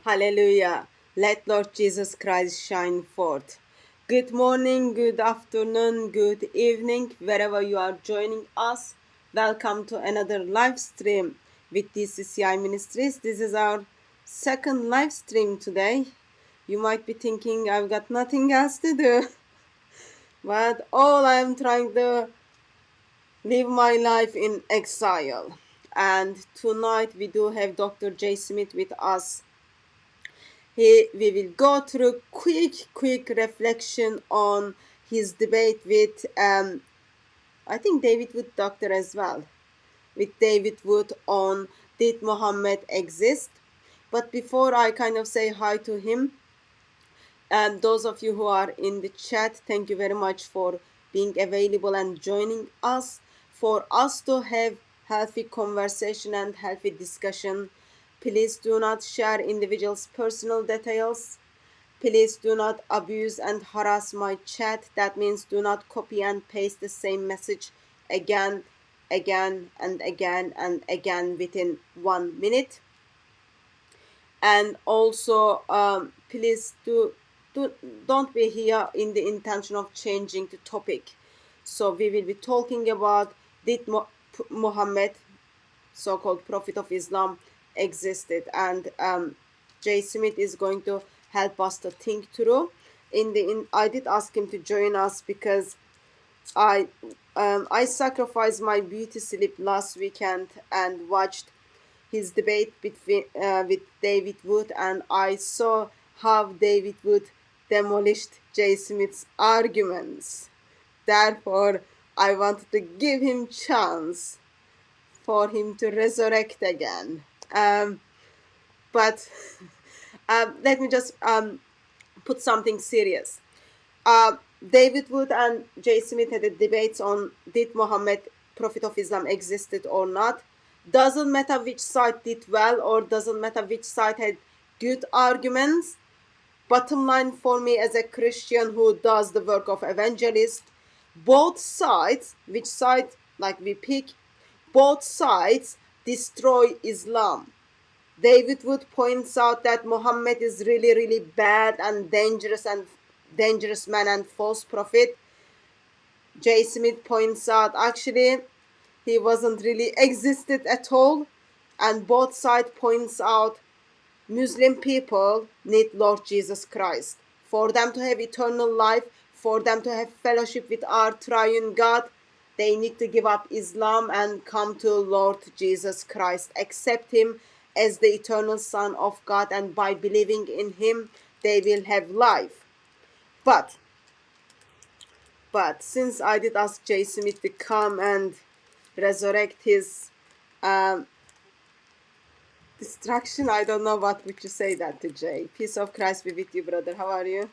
Hallelujah. Let Lord Jesus Christ shine forth. Good morning, good afternoon, good evening, wherever you are joining us. Welcome to another live stream with TCCI Ministries. This is our second live stream today. You might be thinking I've got nothing else to do, but all I'm trying to live my life in exile. And tonight we do have Dr. J. Smith with us. We will go through quick reflection on his debate with, I think David Wood doctor as well, with David Wood on did Mohammed exist? But before I kind of say hi to him, and those of you who are in the chat, thank you very much for being available and joining us. For us to have healthy conversation and healthy discussion, please do not share individuals' personal details. Please do not abuse and harass my chat. That means do not copy and paste the same message again and again within 1 minute. And also please don't be here in the intention of changing the topic. So we will be talking about did Muhammad, so-called prophet of Islam, existed, and Jay Smith is going to help us to think through. I did ask him to join us because I sacrificed my beauty sleep last weekend and watched his debate with David Wood, and I saw how David Wood demolished Jay Smith's arguments. Therefore, I wanted to give him chance for him to resurrect again. But let me just put something serious. David Wood and Jay Smith had a debate on did Muhammad, prophet of Islam, existed or not. Doesn't matter which side did well or doesn't matter which side had good arguments. Bottom line for me as a Christian who does the work of evangelist, both sides, which side like we pick, both sides destroy Islam. David Wood points out that Muhammad is really bad and dangerous man and false prophet. Jay Smith points out actually he wasn't really existed at all, and both sides points out Muslim people need Lord Jesus Christ for them to have eternal life, for them to have fellowship with our triune God. They need to give up Islam and come to Lord Jesus Christ, accept him as the eternal Son of God, and by believing in him they will have life. But since I did ask Jay Smith to come and resurrect his destruction, I don't know what would you say that to Jay. Peace of Christ be with you, brother. How are you?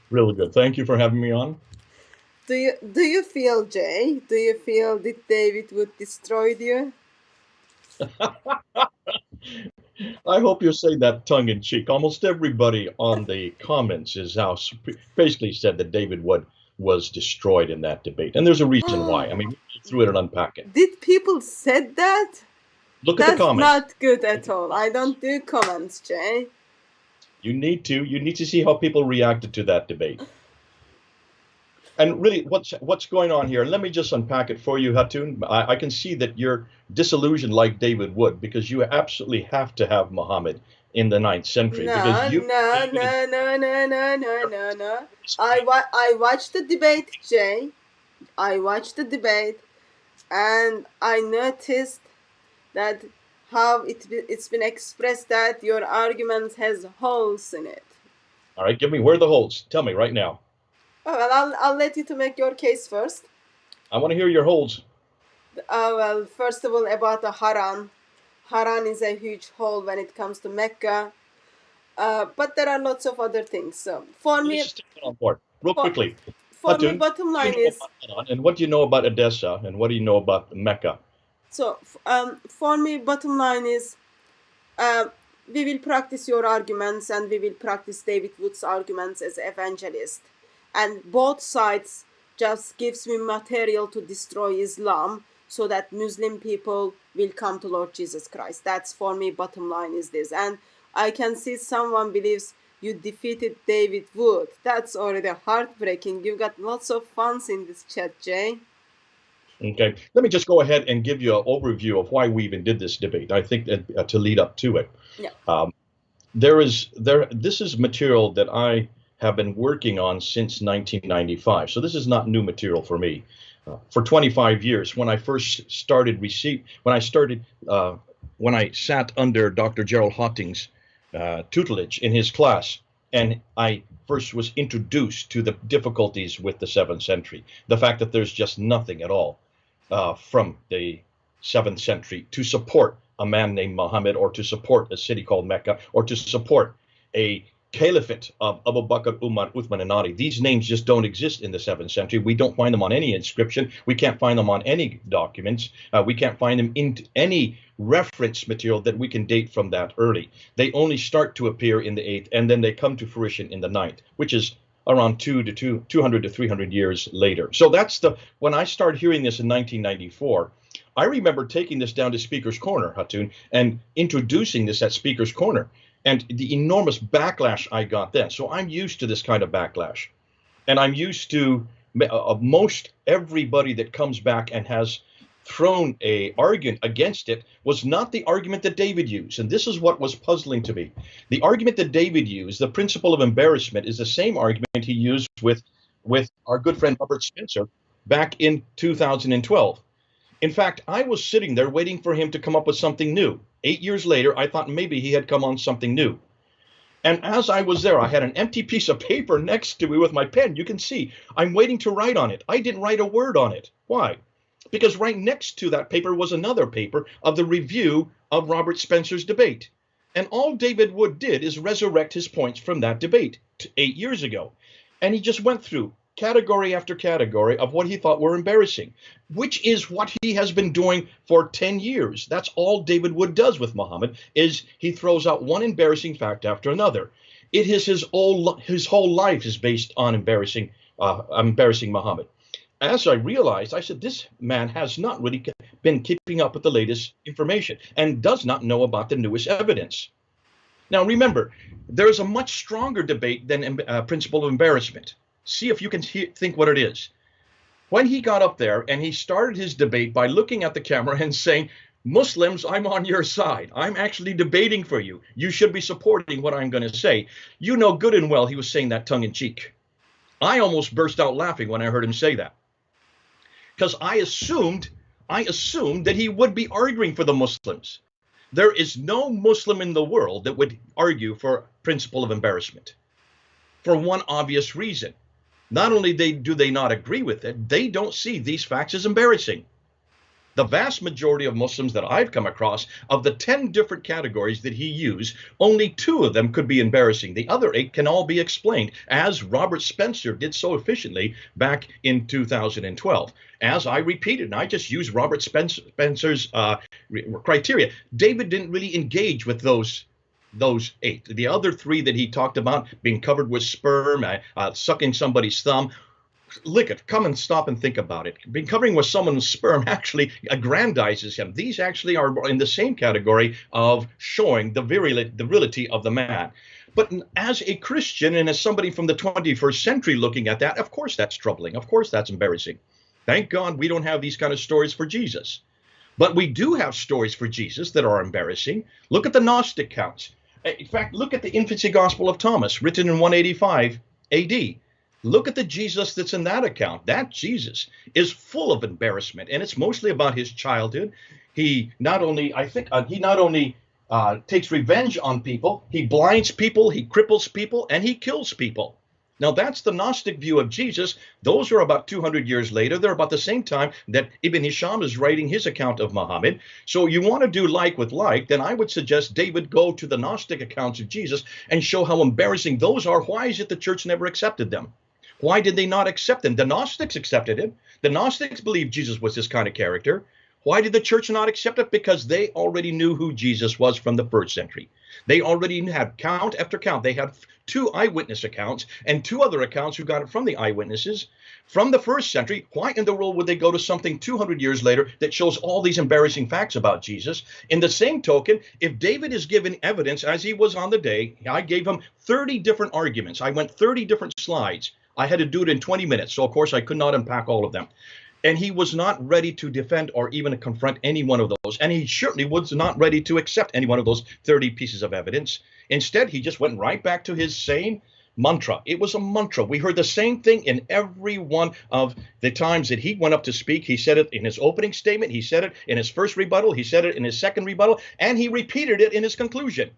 Really good. Thank you for having me on. Do you feel, Jay? Do you feel that David Wood destroyed you? I hope you say that tongue in cheek. Almost everybody on the comments is now basically said that David Wood was destroyed in that debate, and there's a reason why. I mean, we go through it and unpack it. Did people said that? Look at the That's comments. not good at all. I don't do comments, Jay. You need to see how people reacted to that debate. And really, what's going on here? Let me just unpack it for you, Hatun. I can see that you're disillusioned like David Wood because you absolutely have to have Muhammad in the 9th century because you. No. I watched the debate, Jay. I watched the debate, and I noticed that how it's been expressed that your argument has holes in it. All right, give me where are the holes? Tell me right now. Oh, well, I'll let you to make your case first. I want to hear your holes. Well, first of all, about the Haran. Haran is a huge hole when it comes to Mecca. But there are lots of other things. So for me, Let's just take it on board real quickly. for me, Hatun, bottom what do line you know is. about Haran, and what do you know about Edessa, and what do you know about Mecca? So for me, bottom line is. We will practice your arguments and we will practice David Wood's arguments as evangelist. And both sides just gives me material to destroy Islam so that Muslim people will come to Lord Jesus Christ. That's for me, bottom line is this. And I can see someone believes you defeated David Wood. That's already heartbreaking. You've got lots of fans in this chat, Jay. Okay, let me just go ahead and give you an overview of why we even did this debate. I think that to lead up to it, Yeah. um, this is material that I have been working on since 1995. So this is not new material for me. For 25 years, when I first started when I sat under Dr. Gerald Hotting's tutelage in his class, and I first was introduced to the difficulties with the 7th century, the fact that there's just nothing at all from the 7th century to support a man named Mohammed, or to support a city called Mecca, or to support a caliphate of Abu Bakr, Umar, Uthman, and Ali. These names just don't exist in the 7th century. We don't find them on any inscription. We can't find them on any documents. We can't find them in any reference material that we can date from that early. They only start to appear in the 8th, and then they come to fruition in the 9th, which is around 200 to 300 years later. So when I started hearing this in 1994, I remember taking this down to Speaker's Corner, Hatun, and introducing this at Speaker's Corner, and the enormous backlash I got then. So I'm used to this kind of backlash, and I'm used to most everybody that comes back and has thrown a argument against it was not the argument that David used. And this is what was puzzling to me. The argument that David used, the principle of embarrassment, is the same argument he used with our good friend Robert Spencer back in 2012. In fact, I was sitting there waiting for him to come up with something new. 8 years later, I thought maybe he had come on something new. And as I was there, I had an empty piece of paper next to me with my pen. You can see I'm waiting to write on it. I didn't write a word on it. Why? Because right next to that paper was another paper of the review of Robert Spencer's debate. And all David Wood did is resurrect his points from that debate 8 years ago. And he just went through category after category of what he thought were embarrassing, which is what he has been doing for 10 years. That's all David Wood does with Muhammad, is he throws out one embarrassing fact after another. It is his whole life is based on embarrassing Muhammad. As I realized, I said, this man has not really been keeping up with the latest information and does not know about the newest evidence. Now, remember, there is a much stronger debate than principle of embarrassment. See if you can think what it is. When he got up there and he started his debate by looking at the camera and saying, Muslims, I'm on your side. I'm actually debating for you. You should be supporting what I'm going to say. You know good and well he was saying that tongue in cheek. I almost burst out laughing when I heard him say that, because I assumed that he would be arguing for the Muslims. There is no Muslim in the world that would argue for principle of embarrassment, for one obvious reason. Not only do they not agree with it, they don't see these facts as embarrassing. The vast majority of Muslims that I've come across, of the 10 different categories that he used, only 2 of them could be embarrassing. The other 8 can all be explained, as Robert Spencer did so efficiently back in 2012. As I repeated, and I just used Robert Spencer's criteria. David didn't really engage with those 8. The other 3 that he talked about, being covered with sperm, sucking somebody's thumb, lick it, come and stop and think about it. Being covering with someone's sperm actually aggrandizes him. These actually are in the same category of showing the virility of the man. But as a Christian and as somebody from the 21st century looking at that, of course that's troubling. Of course that's embarrassing. Thank God we don't have these kind of stories for Jesus. But we do have stories for Jesus that are embarrassing. Look at the Gnostic counts. In fact, look at the infancy gospel of Thomas, written in 185 AD. Look at the Jesus that's in that account. That Jesus is full of embarrassment, and it's mostly about his childhood. He not only takes revenge on people, he blinds people, he cripples people, and he kills people. Now, that's the Gnostic view of Jesus. Those are about 200 years later. They're about the same time that Ibn Hisham is writing his account of Muhammad. So you want to do like with like, then I would suggest David go to the Gnostic accounts of Jesus and show how embarrassing those are. Why is it the church never accepted them? Why did they not accept them? The Gnostics accepted him. The Gnostics believed Jesus was this kind of character. Why did the church not accept it? Because they already knew who Jesus was from the first century. They already had count after count. They had two eyewitness accounts and two other accounts who got it from the eyewitnesses from the first century. Why in the world would they go to something 200 years later that shows all these embarrassing facts about Jesus? In the same token, if David is given evidence as he was on the day, I gave him 30 different arguments. I went 30 different slides. I had to do it in 20 minutes. So, of course, I could not unpack all of them. And he was not ready to defend or even confront any one of those. And he certainly was not ready to accept any one of those 30 pieces of evidence. Instead, he just went right back to his same mantra. It was a mantra. We heard the same thing in every one of the times that he went up to speak. He said it in his opening statement. He said it in his first rebuttal. He said it in his second rebuttal. And he repeated it in his conclusion.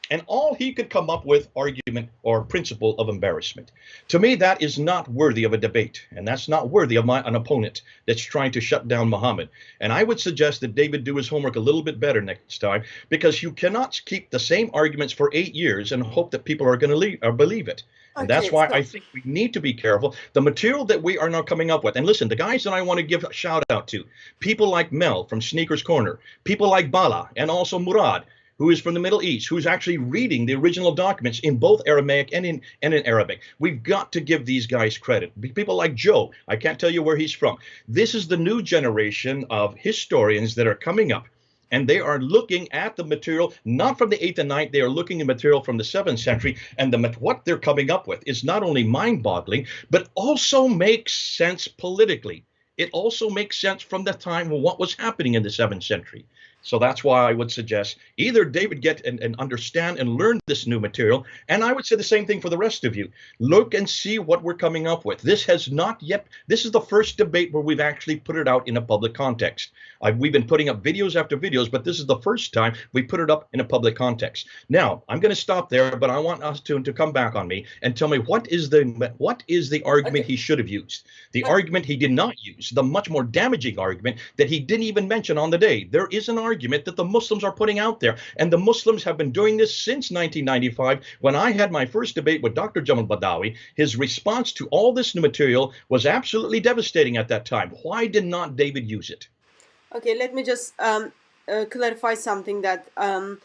And all he could come up with argument or principle of embarrassment. To me, that is not worthy of a debate. And that's not worthy of an opponent that's trying to shut down Muhammad. And I would suggest that David do his homework a little bit better next time, because you cannot keep the same arguments for 8 years and hope that people are going to believe it. And that's Okay, why so I think we need to be careful. The material that we are now coming up with, and listen, the guys that I want to give a shout out to, people like Mel from Sneakers Corner, people like Bala, and also Murad, who is from the Middle East, who's actually reading the original documents in both Aramaic and in Arabic. We've got to give these guys credit. People like Joe, I can't tell you where he's from. This is the new generation of historians that are coming up, and they are looking at the material, not from the 8th and 9th, they are looking at material from the 7th century, and what they're coming up with is not only mind-boggling, but also makes sense politically. It also makes sense from the time of what was happening in the 7th century. So that's why I would suggest either David get and understand and learn this new material, and I would say the same thing for the rest of you. Look and see what we're coming up with. This is the first debate where we've actually put it out in a public context. We've been putting up videos after videos, but this is the first time we put it up in a public context. Now, I'm going to stop there, but I want us to come back on me and tell me what is the argument okay, he should have used, the okay, argument he did not use, the much more damaging argument that he didn't even mention on the day. There is an argument that the Muslims are putting out there, and the Muslims have been doing this since 1995. When I had my first debate with Dr. Jamal Badawi, his response to all this new material was absolutely devastating at that time. Why did not David use it? okay. Let me just clarify something that none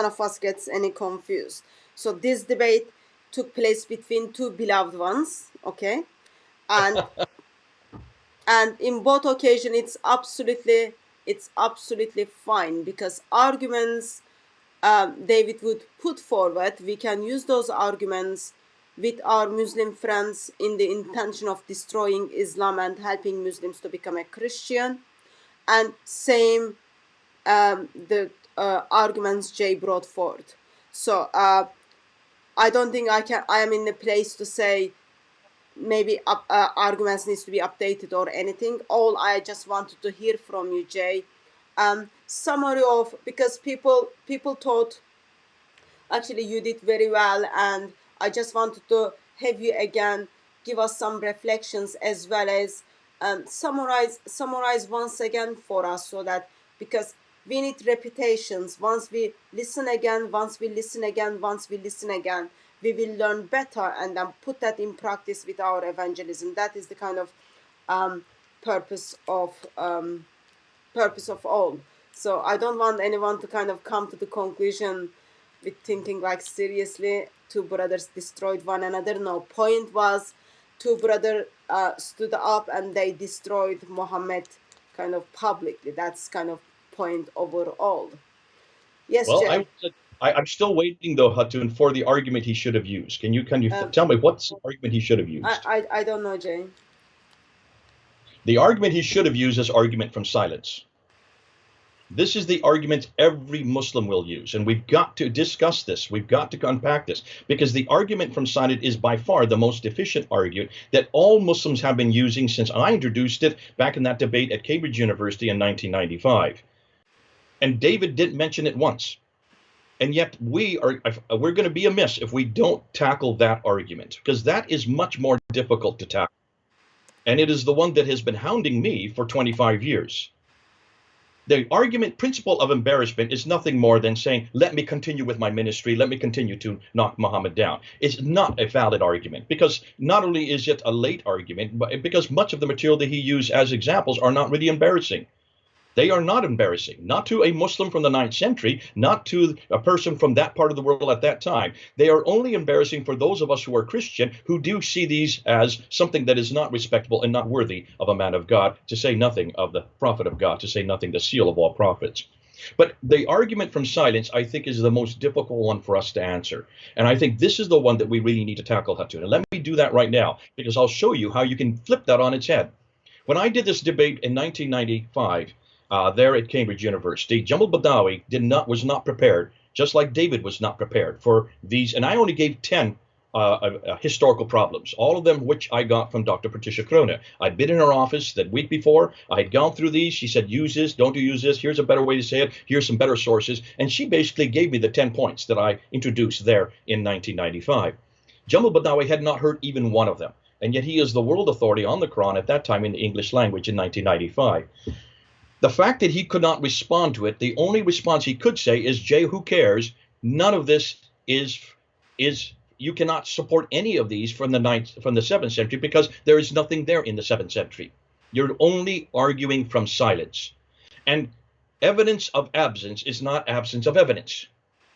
of us gets any confused. So this debate took place between two beloved ones, okay, and in both occasions it's absolutely fine, because arguments David would put forward, we can use those arguments with our Muslim friends in the intention of destroying Islam and helping Muslims to become a Christian. And same the arguments Jay brought forth. So I don't think I am in the place to say maybe arguments needs to be updated or anything. All I just wanted to hear from you, Jay, summary of, because people thought actually you did very well, and I just wanted to have you again give us some reflections, as well as summarize once again for us, so that, because we need repetitions. Once we listen again, once we listen again, once we listen again, we will learn better and then put that in practice with our evangelism. That is the kind of purpose of all. So I don't want anyone to kind of come to the conclusion with thinking like, seriously, two brothers destroyed one another. No, point was two brothers stood up and they destroyed Mohammed kind of publicly. That's kind of point overall. Yes, Well, Jay. I'm still waiting though, Hatun, for the argument he should have used. Can you Um, tell me what's the argument he should have used? I don't know, Jay. The argument he should have used is argument from silence. This is the argument every Muslim will use, and we've got to discuss this. We've got to unpack this, because the argument from silence is by far the most efficient argument that all Muslims have been using since I introduced it back in that debate at Cambridge University in 1995. And David didn't mention it once. And yet we're going to be amiss if we don't tackle that argument, because that is much more difficult to tackle. And it is the one that has been hounding me for 25 years. The argument principle of embarrassment is nothing more than saying, let me continue with my ministry, let me continue to knock Muhammad down. It's not a valid argument, because not only is it a late argument, but because much of the material that he used as examples are not really embarrassing. They are not embarrassing, not to a Muslim from the 9th century, not to a person from that part of the world at that time. They are only embarrassing for those of us who are Christian, who do see these as something that is not respectable and not worthy of a man of God, to say nothing of the prophet of God, to say nothing the seal of all prophets. But the argument from silence, I think, is the most difficult one for us to answer. And I think this is the one that we really need to tackle, Hatun. And let me do that right now, because I'll show you how you can flip that on its head. When I did this debate in 1995, there at Cambridge University, Jamal Badawi was not prepared, just like David was not prepared for these. And I only gave 10 historical problems, all of them which I got from Dr. Patricia Krona. I'd been in her office that week before. I had gone through these. She said, use this, don't use this. Here's a better way to say it. Here's some better sources. And she basically gave me the 10 points that I introduced there in 1995. Jamal Badawi had not heard even one of them. And yet he is the world authority on the Quran at that time in the English language in 1995. The fact that he could not respond to it, the only response he could say is, Jay, who cares? None of this is you cannot support any of these from the 7th century, because there is nothing there in the 7th century. You're only arguing from silence. And evidence of absence is not absence of evidence.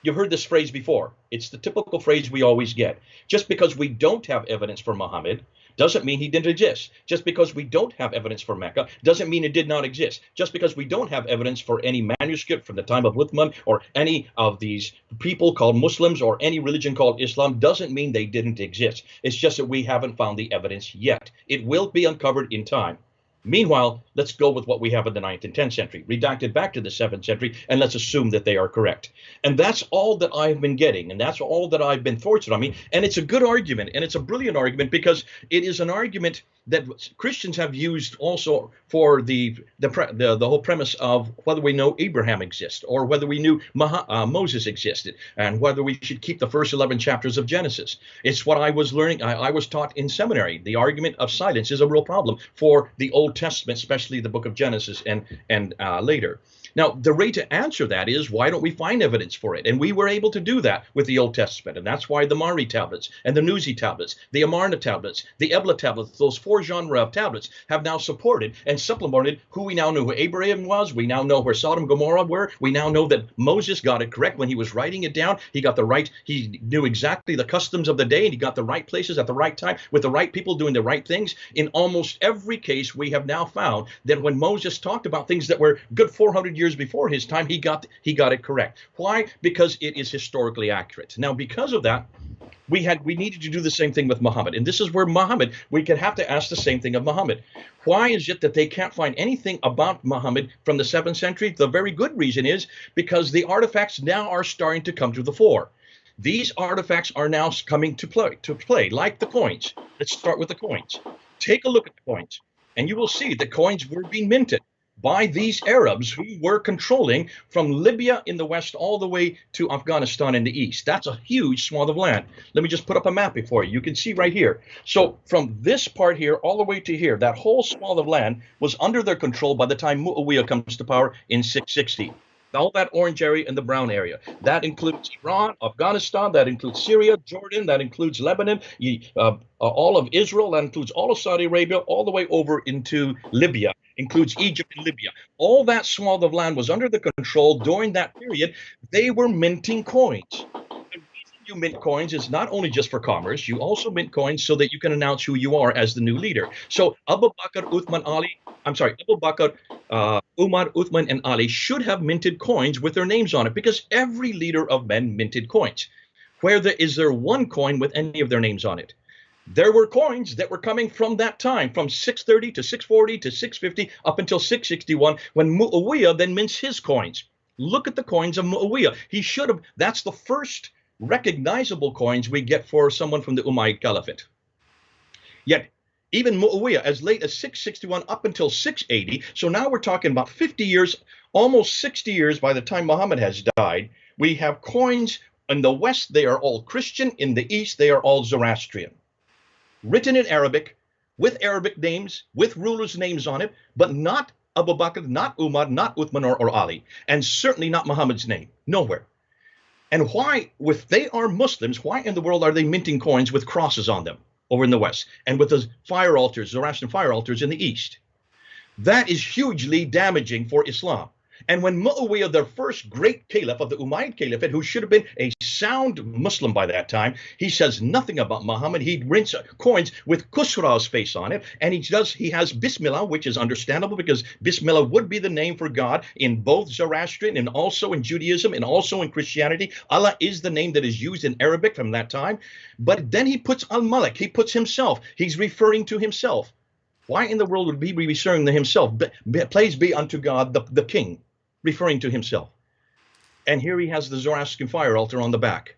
You've heard this phrase before. It's the typical phrase we always get. Just because we don't have evidence for Muhammad doesn't mean he didn't exist. Just because we don't have evidence for Mecca doesn't mean it did not exist. Just because we don't have evidence for any manuscript from the time of Uthman or any of these people called Muslims or any religion called Islam doesn't mean they didn't exist. It's just that we haven't found the evidence yet. It will be uncovered in time. Meanwhile, let's go with what we have in the 9th and 10th century, redacted back to the 7th century, and let's assume that they are correct. And that's all that I've been getting, and that's all that I've been fortunate on me. And it's a good argument, and it's a brilliant argument, because it is an argument that Christians have used also for the whole premise of whether we know Abraham exists, or whether we knew Moses existed, and whether we should keep the first 11 chapters of Genesis. It's what I was learning. I was taught in seminary. The argument of silence is a real problem for the Old Testament, especially the book of Genesis and later. Now, the way to answer that is, why don't we find evidence for it? And we were able to do that with the Old Testament. And that's why the Mari tablets and the Nuzi tablets, the Amarna tablets, the Ebla tablets, those 4 genre of tablets have now supported and supplemented who we now know who Abraham was. We now know where Sodom and Gomorrah were. We now know that Moses got it correct when he was writing it down. He knew exactly the customs of the day, and he got the right places at the right time with the right people doing the right things. In almost every case, we have now found that when Moses talked about things that were good 400 years before his time, he got it correct. Why? Because it is historically accurate. Now, because of that, we needed to do the same thing with Muhammad. And this is where Muhammad, we could have to ask the same thing of Muhammad. Why is it that they can't find anything about Muhammad from the 7th century? The very good reason is because the artifacts now are starting to come to the fore. These artifacts are now coming to play, like the coins. Let's start with the coins. Take a look at the coins, and you will see the coins were being minted by these Arabs who were controlling from Libya in the west all the way to Afghanistan in the east. That's a huge swath of land. Let me just put up a map before you. You can see right here. So from this part here all the way to here, that whole swath of land was under their control by the time Muawiyah comes to power in 660. All that orange area and the brown area. That includes Iran, Afghanistan, that includes Syria, Jordan, that includes Lebanon, all of Israel, that includes all of Saudi Arabia, all the way over into Libya, includes Egypt and Libya. All that swath of land was under the control during that period. They were minting coins. The reason you mint coins is not only just for commerce, you also mint coins so that you can announce who you are as the new leader. So Abu Bakr, Umar, Uthman, and Ali should have minted coins with their names on it, because every leader of men minted coins. Is there one coin with any of their names on it? There were coins that were coming from that time, from 630 to 640 to 650 up until 661, when Muawiyah then mints his coins. Look at the coins of Muawiyah. That's the first recognizable coins we get for someone from the Umayyad Caliphate. Yet, even Muawiyah, as late as 661 up until 680, so now we're talking about 50 years, almost 60 years by the time Muhammad has died, we have coins in the West, they are all Christian. In the East, they are all Zoroastrian. Written in Arabic, with Arabic names, with rulers' names on it, but not Abu Bakr, not Umar, not Uthman or Ali, and certainly not Muhammad's name. Nowhere. And why, if they are Muslims, why in the world are they minting coins with crosses on them over in the West and with the fire altars, Zoroastrian fire altars in the East? That is hugely damaging for Islam. And when Muawiyah, the first great caliph of the Umayyad Caliphate, who should have been a sound Muslim by that time, he says nothing about Muhammad. He rinse coins with Khusraw's face on it, and he has Bismillah, which is understandable because Bismillah would be the name for God in both Zoroastrian and also in Judaism and also in Christianity. Allah is the name that is used in Arabic from that time. But then he puts Al-Malik, he puts himself, he's referring to himself. Why in the world would he be referring to himself? Praise be unto God, the king, referring to himself. And here he has the Zoroastrian fire altar on the back,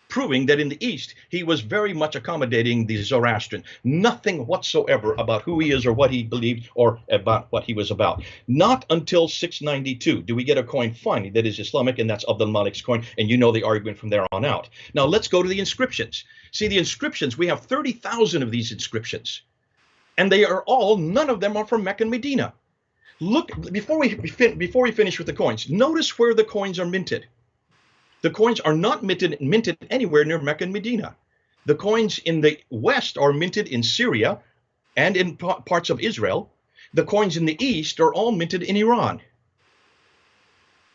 proving that in the East, he was very much accommodating the Zoroastrian. Nothing whatsoever about who he is or what he believed or about what he was about. Not until 692 do we get a coin finally that is Islamic, and that's Abdul Malik's coin, and you know the argument from there on out. Now let's go to the inscriptions. See, the inscriptions, we have 30,000 of these inscriptions. And they are all, none of them are from Mecca and Medina. Look, before we finish with the coins, notice where the coins are minted. The coins are not minted anywhere near Mecca and Medina. The coins in the West are minted in Syria and in parts of Israel. The coins in the East are all minted in Iran.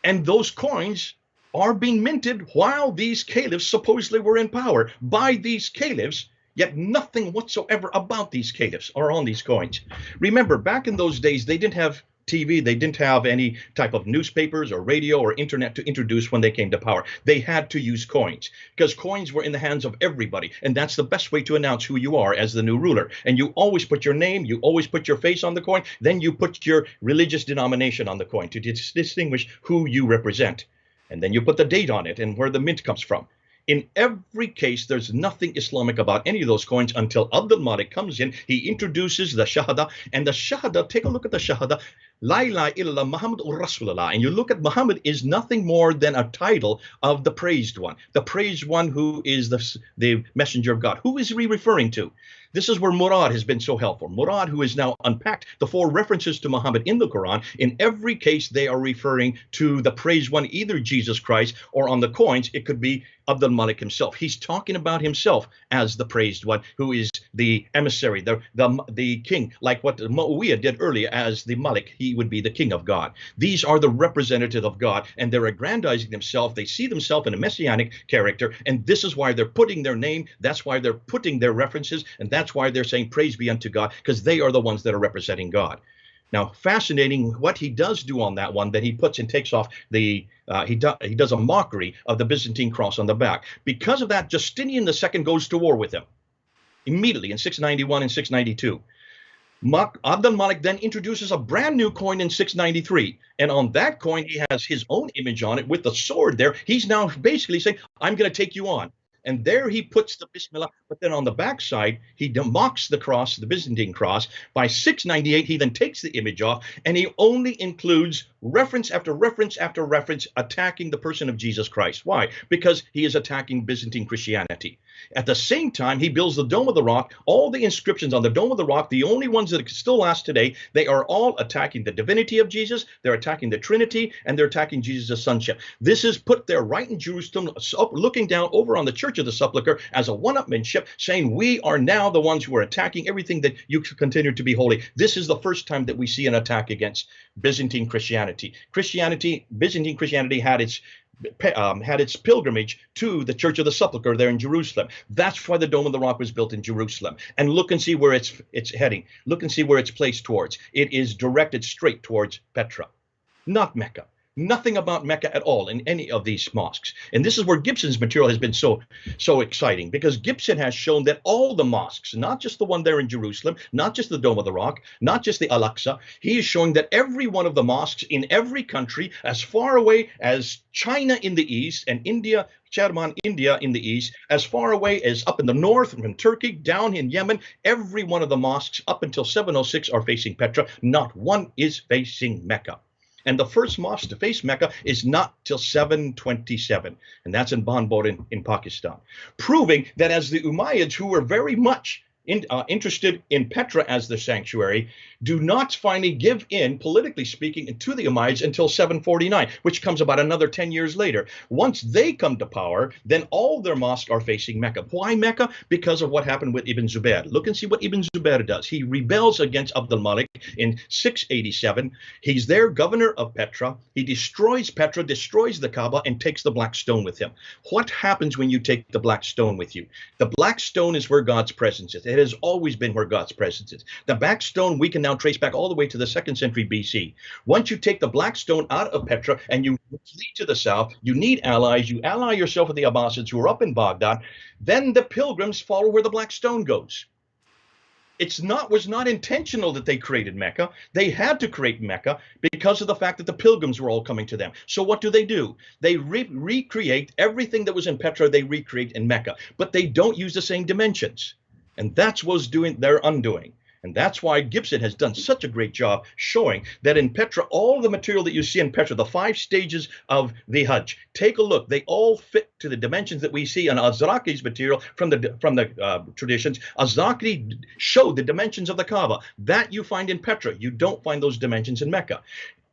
And those coins are being minted while these caliphs supposedly were in power by these caliphs. Yet nothing whatsoever about these caliphs are on these coins. Remember, back in those days, they didn't have TV. They didn't have any type of newspapers or radio or internet to introduce when they came to power. They had to use coins because coins were in the hands of everybody. And that's the best way to announce who you are as the new ruler. And you always put your name, you always put your face on the coin. Then you put your religious denomination on the coin to distinguish who you represent. And then you put the date on it and where the mint comes from. In every case, there's nothing Islamic about any of those coins until Abdul Malik comes in. He introduces the Shahada, and the Shahada, take a look at the Shahada, La ilaha illallah Muhammadur Rasulullah. And you look at Muhammad is nothing more than a title of the praised one who is the messenger of God. Who is he referring to? This is where Murad has been so helpful. Murad, who has now unpacked the 4 references to Muhammad in the Quran, in every case they are referring to the praised one, either Jesus Christ, or on the coins, it could be Abdul Malik himself. He's talking about himself as the praised one, who is the emissary, the king, like what Muawiyah did earlier as the Malik. He would be the king of God. These are the representative of God, and they're aggrandizing themselves. They see themselves in a messianic character, and this is why they're putting their name. That's why they're putting their references, and that's why they're saying praise be unto God, because they are the ones that are representing God. Now, fascinating what he does do on that one, that he puts and takes off the, he does a mockery of the Byzantine cross on the back. Because of that, Justinian II goes to war with him immediately in 691 and 692. Abdul Malik then introduces a brand new coin in 693. And on that coin, he has his own image on it with the sword there. He's now basically saying, I'm going to take you on. And there he puts the Bismillah, but then on the backside, he mocks the cross, the Byzantine cross. By 698, he then takes the image off, and he only includes reference after reference after reference attacking the person of Jesus Christ. Why? Because he is attacking Byzantine Christianity. At the same time, he builds the Dome of the Rock. All the inscriptions on the Dome of the Rock, the only ones that still last today, they are all attacking the divinity of Jesus, they're attacking the Trinity, and they're attacking Jesus' sonship. This is put there right in Jerusalem, looking down over on the Church of the Sepulchre as a one-upmanship, saying we are now the ones who are attacking everything that you continue to be holy. This is the first time that we see an attack against Byzantine Christianity. Byzantine Christianity had its pilgrimage to the Church of the Sepulchre there in Jerusalem. That's why the Dome of the Rock was built in Jerusalem. And look and see where it's heading. Look and see where it's placed towards. It is directed straight towards Petra, not Mecca. Nothing about Mecca at all in any of these mosques. And this is where Gibson's material has been so exciting, because Gibson has shown that all the mosques, not just the one there in Jerusalem, not just the Dome of the Rock, not just the Al-Aqsa, he is showing that every one of the mosques in every country, as far away as China in the east and India, Cherman, India in the east, as far away as up in the north from Turkey, down in Yemen, every one of the mosques up until 706 are facing Petra. Not one is facing Mecca. And the first mosque to face Mecca is not till 727, and that's in Banbor in Pakistan, proving that as the Umayyads, who were very much interested in Petra as the sanctuary, do not finally give in, politically speaking, to the Umayyads until 749, which comes about another 10 years later. Once they come to power, then all their mosques are facing Mecca. Why Mecca? Because of what happened with Ibn Zubair. Look and see what Ibn Zubair does. He rebels against Abdul Malik in 687. He's there, governor of Petra. He destroys Petra, destroys the Kaaba, and takes the black stone with him. What happens when you take the black stone with you? The black stone is where God's presence is. It has always been where God's presence is. The black stone we can now trace back all the way to the 2nd century BC. Once you take the black stone out of Petra and you flee to the south, you need allies. You ally yourself with the Abbasids who are up in Baghdad. Then the pilgrims follow where the black stone goes. Was not intentional that they created Mecca. They had to create Mecca because of the fact that the pilgrims were all coming to them. So what do? They recreate everything that was in Petra, they recreate in Mecca, but they don't use the same dimensions. And that's what's doing their undoing. And that's why Gibson has done such a great job showing that in Petra, all the material that you see in Petra, the 5 stages of the Hajj, take a look. They all fit to the dimensions that we see in Azraqi's material from the traditions. Azraqi showed the dimensions of the Kaaba. That you find in Petra. You don't find those dimensions in Mecca.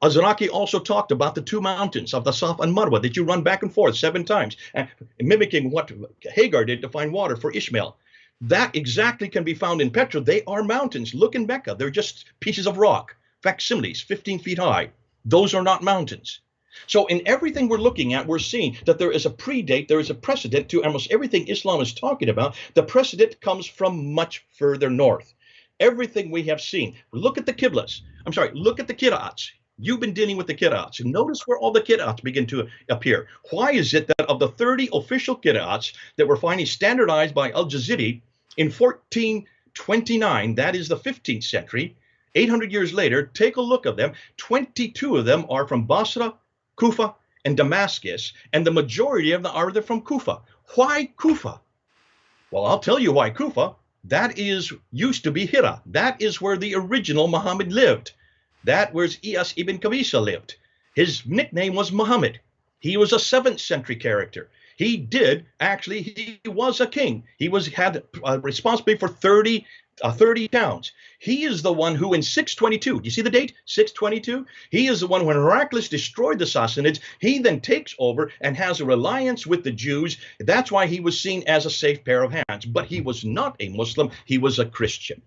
Azraqi also talked about the 2 mountains of the Safa and Marwa that you run back and forth 7 times, mimicking what Hagar did to find water for Ishmael. That exactly can be found in Petra. They are mountains. Look in Mecca. They're just pieces of rock, facsimiles, 15 feet high. Those are not mountains. So in everything we're looking at, we're seeing that there is a predate, there is a precedent to almost everything Islam is talking about. The precedent comes from much further north. Everything we have seen. Look at the Qiblas. Look at the Qira'ats. You've been dealing with the Qira'ats. And notice where all the Qira'ats begin to appear. Why is it that of the 30 official Qira'ats that were finally standardized by Al-Jaziri, in 1429, that is the 15th century, 800 years later, take a look at them. 22 of them are from Basra, Kufa, and Damascus, and the majority of them are from Kufa. Why Kufa? Well, I'll tell you why Kufa. That used to be Hira. That is where the original Muhammad lived. That was Iyas ibn Qabisa lived. His nickname was Mohamed. He was a 7th century character. He was a king. He had responsibility for 30 towns. He is the one who in 622, do you see the date? 622? He is the one who miraculously destroyed the Sassanids. He then takes over and has a reliance with the Jews. That's why he was seen as a safe pair of hands. But he was not a Muslim. He was a Christian.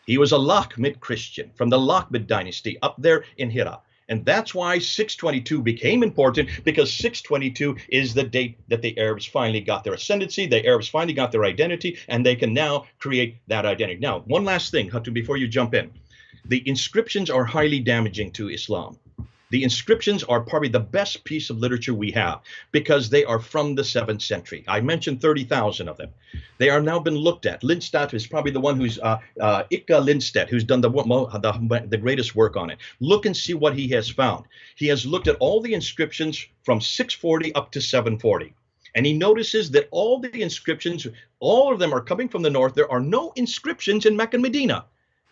He was a Lakhmid Christian from the Lakhmid dynasty up there in Hira. And that's why 622 became important, because 622 is the date that the Arabs finally got their ascendancy, the Arabs finally got their identity, and they can now create that identity. Now, one last thing, Hatu, before you jump in. The inscriptions are highly damaging to Islam. The inscriptions are probably the best piece of literature we have because they are from the 7th century. I mentioned 30,000 of them. They are now been looked at. Lindstedt is probably the one who's, Ikka Lindstedt, who's done the greatest work on it. Look and see what he has found. He has looked at all the inscriptions from 640 up to 740. And he notices that all the inscriptions, all of them are coming from the north. There are no inscriptions in Mecca and Medina.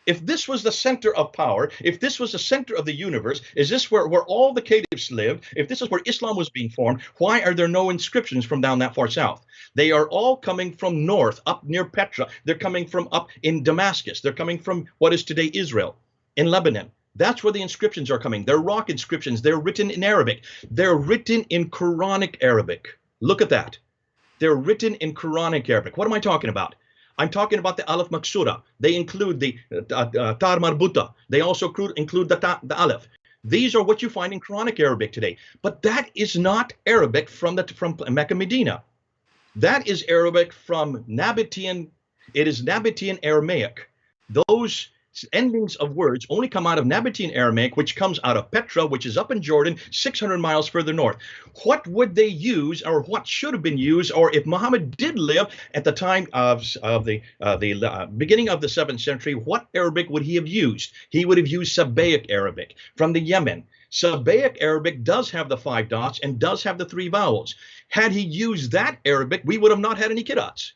If this was the center of power, if this was the center of the universe, is this where all the caliphs lived? If this is where Islam was being formed, why are there no inscriptions from down that far south? They are all coming from north, up near Petra. They're coming from up in Damascus. They're coming from what is today Israel, in Lebanon. That's where the inscriptions are coming. They're rock inscriptions. They're written in Arabic. They're written in Quranic Arabic. Look at that. They're written in Quranic Arabic. What am I talking about? I'm talking about the Aleph Maksura. They include the Tar Marbuta. They also include the Aleph. These are what you find in Quranic Arabic today. But that is not Arabic from Mecca, Medina. That is Arabic from Nabatean. It is Nabatean Aramaic. Those endings of words only come out of Nabatean Aramaic, which comes out of Petra, which is up in Jordan, 600 miles further north. What would they use, or what should have been used, or if Muhammad did live at the time of the beginning of the 7th century, what Arabic would he have used? He would have used Sabbaic Arabic from the Yemen. Sabbaic Arabic does have the 5 dots and does have the 3 vowels. Had he used that Arabic, we would have not had any Qira'ats.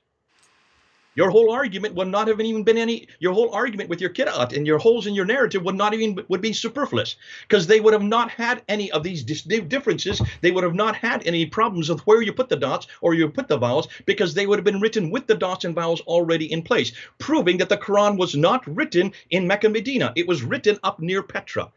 Your whole argument would not have even been any, your whole argument with your Kiraat and your holes in your narrative would not even, would be superfluous, because they would have not had any of these differences. They would have not had any problems with where you put the dots or you put the vowels, because they would have been written with the dots and vowels already in place, proving that the Quran was not written in Mecca, Medina. It was written up near Petra.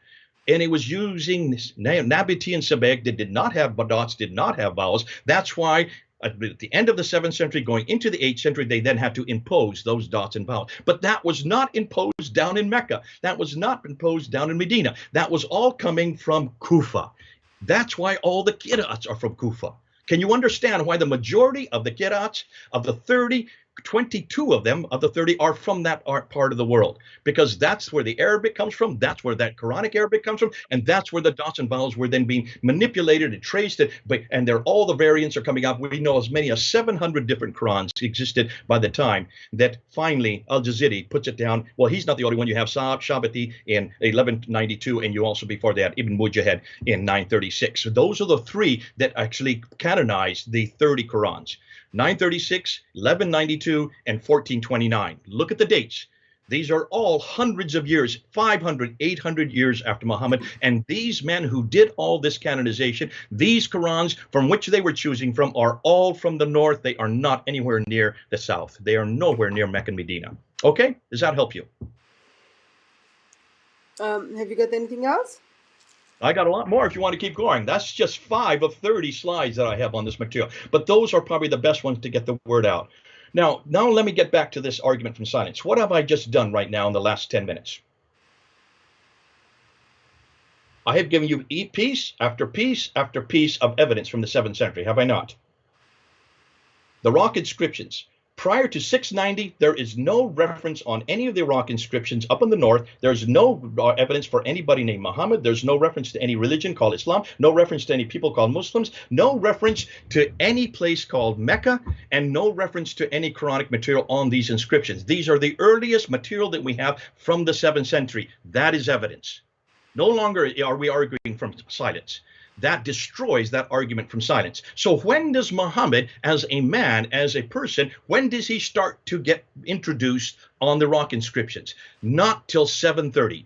And it was using Nabati and Sebek that did not have dots, did not have vowels. That's why at the end of the 7th century, going into the 8th century, they then had to impose those dots and vowels. But that was not imposed down in Mecca. That was not imposed down in Medina. That was all coming from Kufa. That's why all the qira'ats are from Kufa. Can you understand why the majority of the qira'ats, of the 30, 22 of them, of the 30, are from that part of the world? Because that's where the Arabic comes from, that's where that Quranic Arabic comes from, and that's where the dots and vowels were then being manipulated and traced, and they're, all the variants are coming out. We know as many as 700 different Qurans existed by the time that finally Al-Jaziri puts it down. Well, he's not the only one. You have Shabati in 1192, and you also, before that, Ibn Mujahid in 936. So those are the three that actually canonized the 30 Qurans. 936, 1192, and 1429. Look at the dates. These are all hundreds of years, 500, 800 years after Muhammad. And these men who did all this canonization, these Qurans from which they were choosing from, are all from the north. They are not anywhere near the south. They are nowhere near Mecca and Medina. Okay? Does that help you? Have you got anything else? I got a lot more if you want to keep going. That's just 5 of 30 slides that I have on this material. But those are probably the best ones to get the word out. Now let me get back to this argument from silence. What have I just done right now in the last 10 minutes? I have given you piece after piece after piece of evidence from the 7th century, have I not? The rock inscriptions. Prior to 690, there is no reference on any of the rock inscriptions up in the north. There's no evidence for anybody named Muhammad. There's no reference to any religion called Islam, no reference to any people called Muslims, no reference to any place called Mecca, and no reference to any Quranic material on these inscriptions. These are the earliest material that we have from the 7th century. That is evidence. No longer are we arguing from silence. That destroys that argument from silence. So when does Muhammad, as a man, as a person, when does he start to get introduced on the rock inscriptions? Not till 730.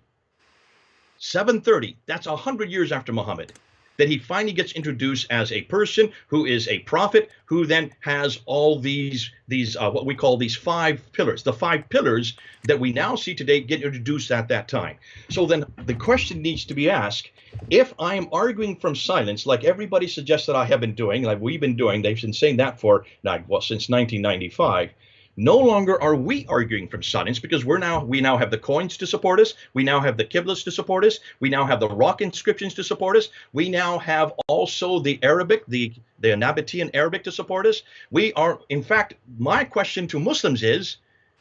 730, that's 100 years after Muhammad, that he finally gets introduced as a person who is a prophet, who then has all these what we call these 5 pillars. The 5 pillars that we now see today get introduced at that time. So then the question needs to be asked, if I am arguing from silence, like everybody suggests that I have been doing, like we've been doing, they've been saying that for, since 1995, no longer are we arguing from silence, because we now have the coins to support us. We now have the Qiblas to support us. We now have the rock inscriptions to support us. We now have also the Arabic, the Nabatean Arabic to support us. We are, in fact, my question to Muslims is,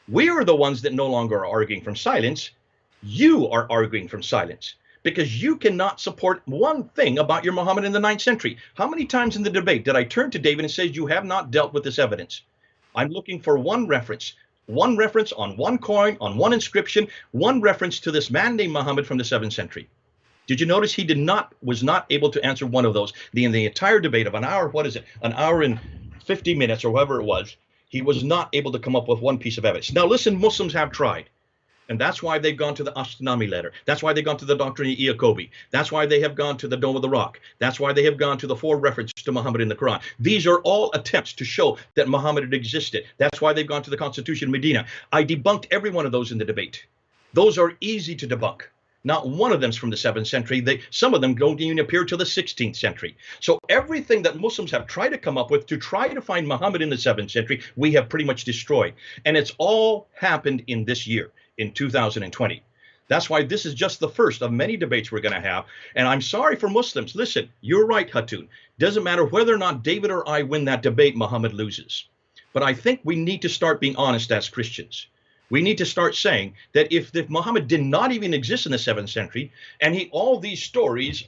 we are the ones that no longer are arguing from silence. You are arguing from silence, because you cannot support one thing about your Muhammad in the 9th century. How many times in the debate did I turn to David and say, you have not dealt with this evidence? I'm looking for one reference on one coin, on one inscription, one reference to this man named Muhammad from the 7th century. Did you notice he was not able to answer one of those? In the entire debate of an hour, an hour and 50 minutes or whatever it was, he was not able to come up with one piece of evidence. Now listen, Muslims have tried. And that's why they've gone to the Ashtanami letter. That's why they've gone to the Doctrine of Iacobi. That's why they have gone to the Dome of the Rock. That's why they have gone to the 4 references to Muhammad in the Quran. These are all attempts to show that Muhammad had existed. That's why they've gone to the Constitution of Medina. I debunked every one of those in the debate. Those are easy to debunk. Not one of them's from the 7th century. Some of them don't even appear till the 16th century. So everything that Muslims have tried to come up with to try to find Muhammad in the 7th century, we have pretty much destroyed. And it's all happened in this year, in 2020. That's why this is just the first of many debates we're going to have. And I'm sorry for Muslims. Listen, you're right, Hatun. Doesn't matter whether or not David or I win that debate, Muhammad loses. But I think we need to start being honest as Christians. We need to start saying that if Muhammad did not even exist in the 7th century, and all these stories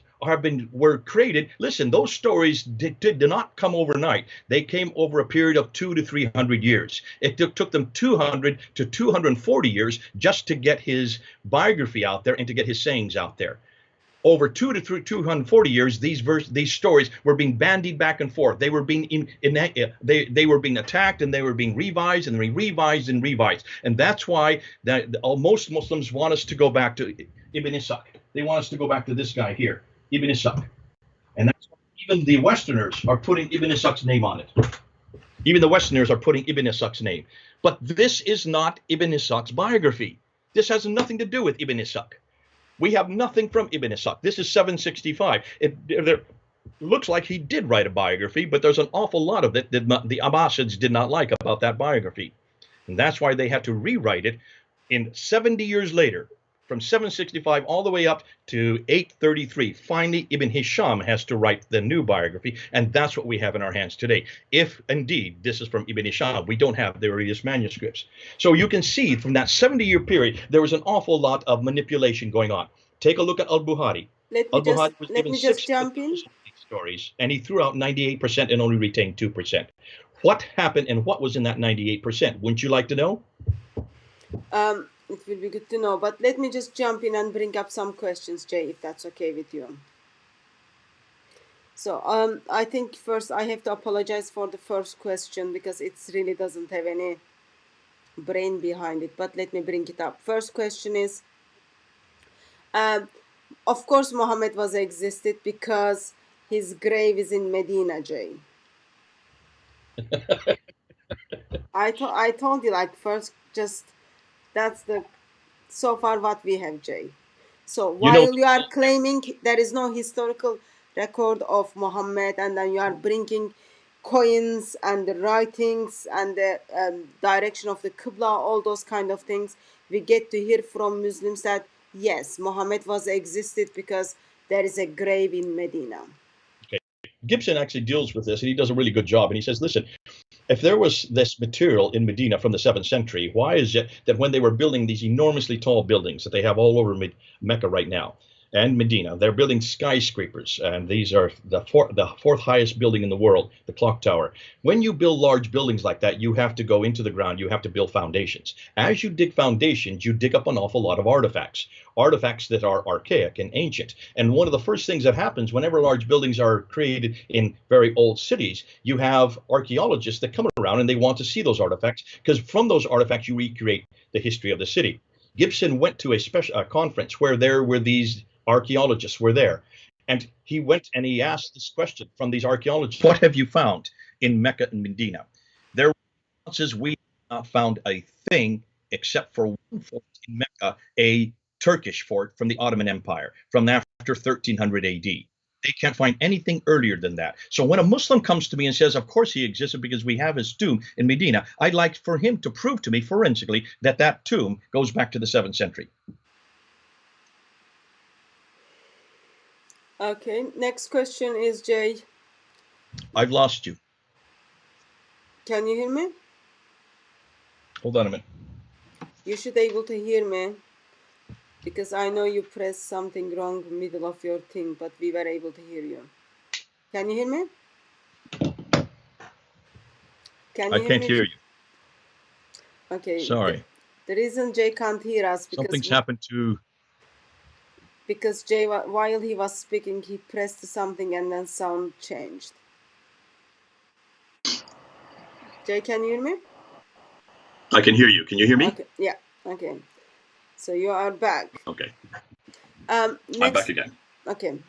were created, listen, those stories did not come overnight. They came over a period of 200 to 300 years. It took them 200 to 240 years just to get his biography out there and to get his sayings out there. over 240 years, these stories were being bandied back and forth. They were being they were being attacked, and they were being revised and revised and revised. And that's why most Muslims want us to go back to Ibn Ishaq. They want us to go back to this guy here, Ibn Ishaq. And that's why even the Westerners are putting Ibn Ishaq's name on it. Even the Westerners are putting Ibn Ishaq's name. But this is not Ibn Ishaq's biography. This has nothing to do with Ibn Ishaq. We have nothing from Ibn Ishaq. This is 765. It looks like he did write a biography, but there's an awful lot of it that the Abbasids did not like about that biography. And that's why they had to rewrite it in 70 years later, from 765 all the way up to 833. Finally, Ibn Hisham has to write the new biography, and that's what we have in our hands today. If indeed this is from Ibn Hisham, we don't have the earliest manuscripts. So you can see from that 70-year period, there was an awful lot of manipulation going on. Take a look at Al-Bukhari. Al-Bukhari was given 6 of these stories, and he threw out 98% and only retained 2%. What happened and what was in that 98%? Wouldn't you like to know? It will be good to know, but let me just jump in and bring up some questions, Jay, if that's okay with you. So I think first I have to apologize for the first question because it really doesn't have any brain behind it, but let me bring it up. First question is, of course Mohammed was existed because his grave is in Medina, Jay. I told you, like, first, just that's the so far what we have, Jay. So while you are claiming there is no historical record of Muhammad, and then you are bringing coins and the writings and the direction of the Qibla, all those kind of things, we get to hear from Muslims that yes, Muhammad was existed because there is a grave in Medina. Okay. Gibson actually deals with this, and he does a really good job. And he says, listen, if there was this material in Medina from the 7th century, why is it that when they were building these enormously tall buildings that they have all over Mecca right now and Medina, they're building skyscrapers, and these are the fourth highest building in the world, the clock tower. When you build large buildings like that, you have to go into the ground, you have to build foundations. As you dig foundations, you dig up an awful lot of artifacts that are archaic and ancient. And one of the first things that happens whenever large buildings are created in very old cities, you have archaeologists that come around and they want to see those artifacts, because from those artifacts you recreate the history of the city. Gibson went to a conference where there were these archaeologists were there, and he went and he asked this question from these archaeologists: what have you found in Mecca and Medina? Their response is, we have not found a thing except for one fort in Mecca, a Turkish fort from the Ottoman Empire from after 1300 AD. They can't find anything earlier than that. So when a Muslim comes to me and says, of course he existed because we have his tomb in Medina, I'd like for him to prove to me forensically that that tomb goes back to the 7th century. Okay, next question is, Jay. I've lost you. Can you hear me? Hold on a minute. You should be able to hear me, because I know you pressed something wrong middle of your thing, but we were able to hear you. Can you hear me? I can't hear you. Okay. Sorry. The reason Jay can't hear us because something's happened to. Because Jay, while he was speaking, he pressed something and then sound changed. Jay, can you hear me? I can hear you. Can you hear me? Okay. Yeah. Okay. So you are back. Okay. I'm back again. Okay.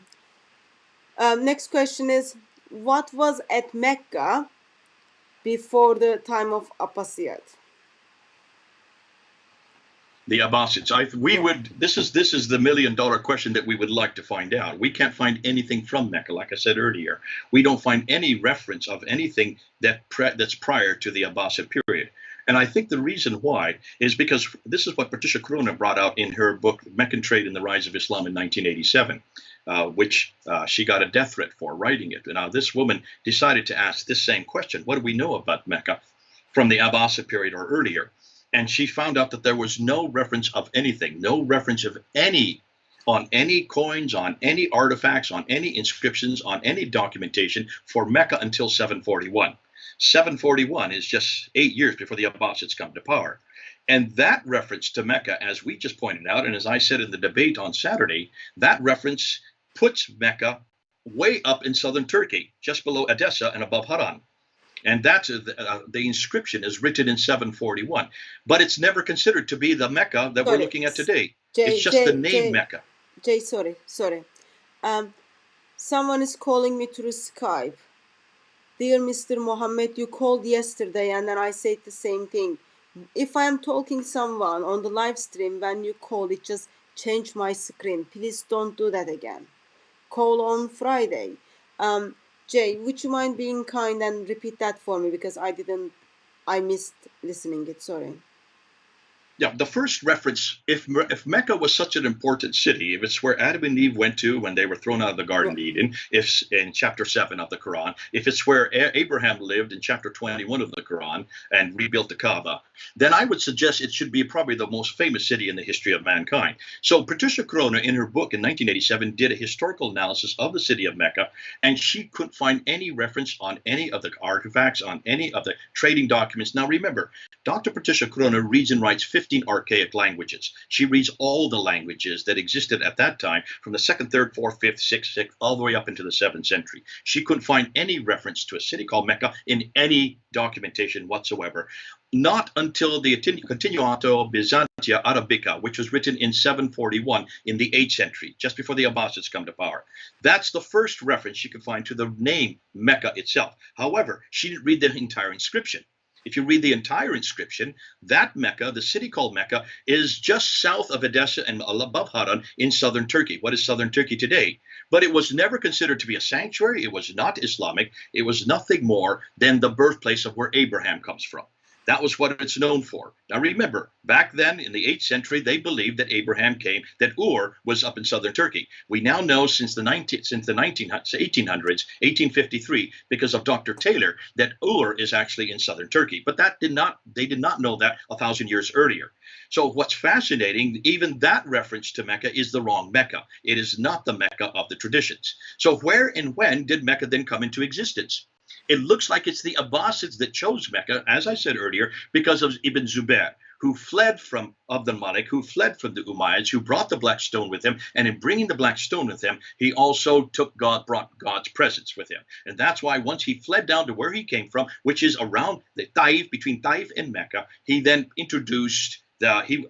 Next question is, what was at Mecca before the time of Abbasid? The Abbasids. This is the $1 million question that we would like to find out. We can't find anything from Mecca, like I said earlier. We don't find any reference of anything that's prior to the Abbasid period. And I think the reason why is because this is what Patricia Crone brought out in her book, Meccan Trade and the Rise of Islam in 1987, which she got a death threat for writing it. Now, this woman decided to ask this same question: what do we know about Mecca from the Abbasid period or earlier? And she found out that there was no reference of anything, no reference of on any coins, on any artifacts, on any inscriptions, on any documentation for Mecca until 741. 741 is just 8 years before the Abbasids come to power. And that reference to Mecca, as we just pointed out, and as I said in the debate on Saturday, that reference puts Mecca way up in southern Turkey, just below Edessa and above Haran. And that's the inscription is written in 741, but it's never considered to be the Mecca that we're Sorry, looking at today. It's Jay, just the Jay, name Jay, Mecca. Jay. Sorry. Um, someone is calling me through Skype. Dear Mr. Mohammed, you called yesterday and then I said the same thing. If I am talking someone on the live stream when you call, it just change my screen. Please don't do that again. Call on Friday. Jay, would you mind being kind and repeat that for me because I missed listening it. Sorry. Yeah, the first reference, if Mecca was such an important city, if it's where Adam and Eve went to when they were thrown out of the Garden of Eden, if in chapter 7 of the Quran, if it's where Abraham lived in chapter 21 of the Quran and rebuilt the Kaaba, then I would suggest it should be probably the most famous city in the history of mankind. So Patricia Corona, in her book in 1987, did a historical analysis of the city of Mecca, and she couldn't find any reference on any of the artifacts, on any of the trading documents. Now remember, Dr. Patricia Corona reads and writes 15 archaic languages. She reads all the languages that existed at that time from the 2nd, 3rd, 4th, 5th, 6th, 6th, all the way up into the 7th century. She couldn't find any reference to a city called Mecca in any documentation whatsoever. Not until the Continuato Byzantia Arabica, which was written in 741 in the 8th century, just before the Abbasids come to power. That's the first reference she could find to the name Mecca itself. However, she didn't read the entire inscription. If you read the entire inscription, that Mecca, the city called Mecca, is just south of Edessa and above Haran in southern Turkey. What is southern Turkey today? But it was never considered to be a sanctuary. It was not Islamic. It was nothing more than the birthplace of where Abraham comes from. That was what it's known for. Now remember, back then in the 8th century, they believed that Abraham came, that Ur was up in southern Turkey. We now know since the 1800s, 1853, because of Dr. Taylor, that Ur is actually in southern Turkey. But they did not know that 1,000 years earlier. So what's fascinating, even that reference to Mecca is the wrong Mecca. It is not the Mecca of the traditions. So where and when did Mecca then come into existence? It looks like it's the Abbasids that chose Mecca, as I said earlier, because of Ibn Zubair, who fled from Abd al-Malik, who fled from the Umayyads, who brought the black stone with him. And in bringing the black stone with him, he also brought God's presence with him. And that's why once he fled down to where he came from, which is around the Taif, between Taif and Mecca, he then introduced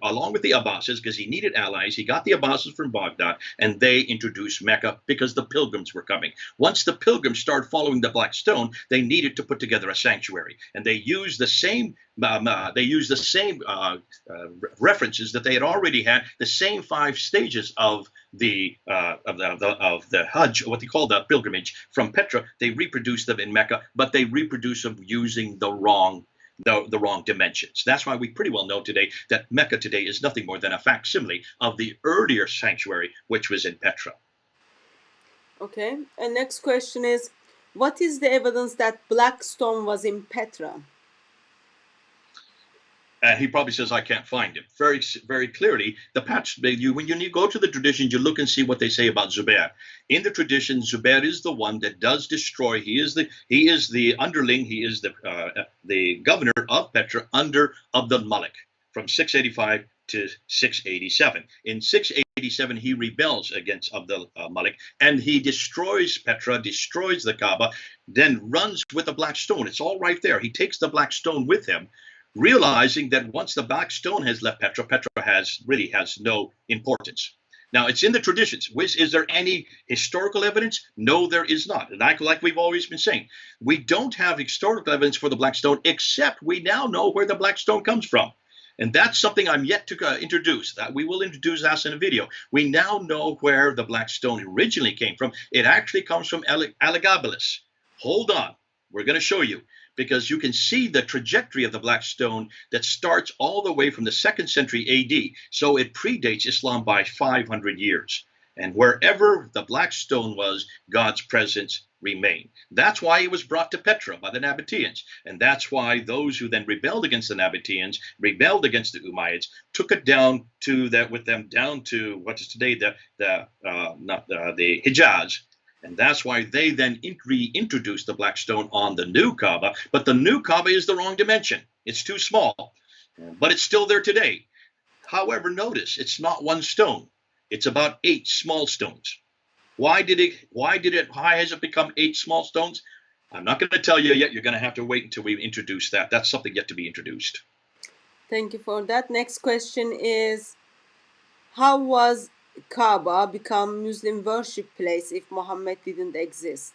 along with the Abbasids, because he needed allies, he got the Abbasids from Baghdad, and they introduced Mecca because the pilgrims were coming. Once the pilgrims started following the Black Stone, they needed to put together a sanctuary, and they used the same references that they had already had, the same 5 stages of the Hajj, what they call the pilgrimage from Petra. They reproduced them in Mecca, but they reproduced them using the wrong dimensions. That's why we pretty well know today that Mecca today is nothing more than a facsimile of the earlier sanctuary, which was in Petra. Okay. And next question is, what is the evidence that black stone was in Petra? And he probably says, I can't find him. Very, very clearly, when you go to the traditions, you look and see what they say about Zubair. In the tradition, Zubair is the one that does destroy. He is the underling. He is the governor of Petra under Abd al-Malik from 685 to 687. In 687, he rebels against Abd al-Malik, and he destroys Petra, destroys the Kaaba, then runs with the black stone. It's all right there. He takes the black stone with him, realizing that once the black stone has left Petra, Petra really has no importance. Now, it's in the traditions. Is there any historical evidence? No, there is not. And like we've always been saying, we don't have historical evidence for the black stone, except we now know where the black stone comes from. And that's something I'm yet to introduce. That we will introduce that in a video. We now know where the black stone originally came from. It actually comes from Elagabalus. Hold on. We're going to show you, because you can see the trajectory of the black stone that starts all the way from the 2nd century AD. So it predates Islam by 500 years. And wherever the black stone was, God's presence remained. That's why it was brought to Petra by the Nabateans. And that's why those who then rebelled against the Nabateans, rebelled against the Umayyads, took it down to what is today the Hijaz. And that's why they then reintroduced the black stone on the new Kaaba. But the new Kaaba is the wrong dimension. It's too small. but it's still there today. However, notice it's not one stone. It's about 8 small stones. Why has it become 8 small stones? I'm not going to tell you yet. You're going to have to wait until we introduce that. That's something yet to be introduced. Thank you for that. Next question is, how was Kaaba become Muslim worship place if Muhammad didn't exist?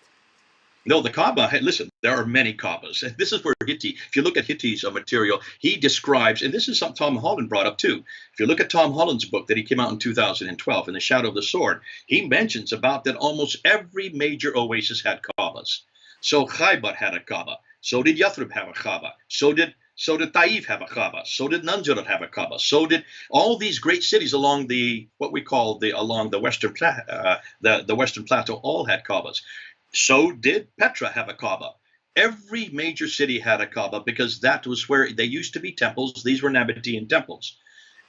No, the Kaaba, listen, there are many Kaabas. And this is where Hitti, if you look at Hitti's material, he describes, and this is something Tom Holland brought up too. If you look at Tom Holland's book that he came out in 2012, In the Shadow of the Sword, he mentions about that almost every major oasis had Kaabas. So Khaybar had a Kaaba. So did Yathrib have a Kaaba. So did Taif have a Kaaba. So did Nanjarat have a Kaaba. So did all these great cities along the what we call along the the Western Plateau all had Kaabas. So did Petra have a Kaaba. Every major city had a Kaaba because that was where they used to be temples. These were Nabatean temples.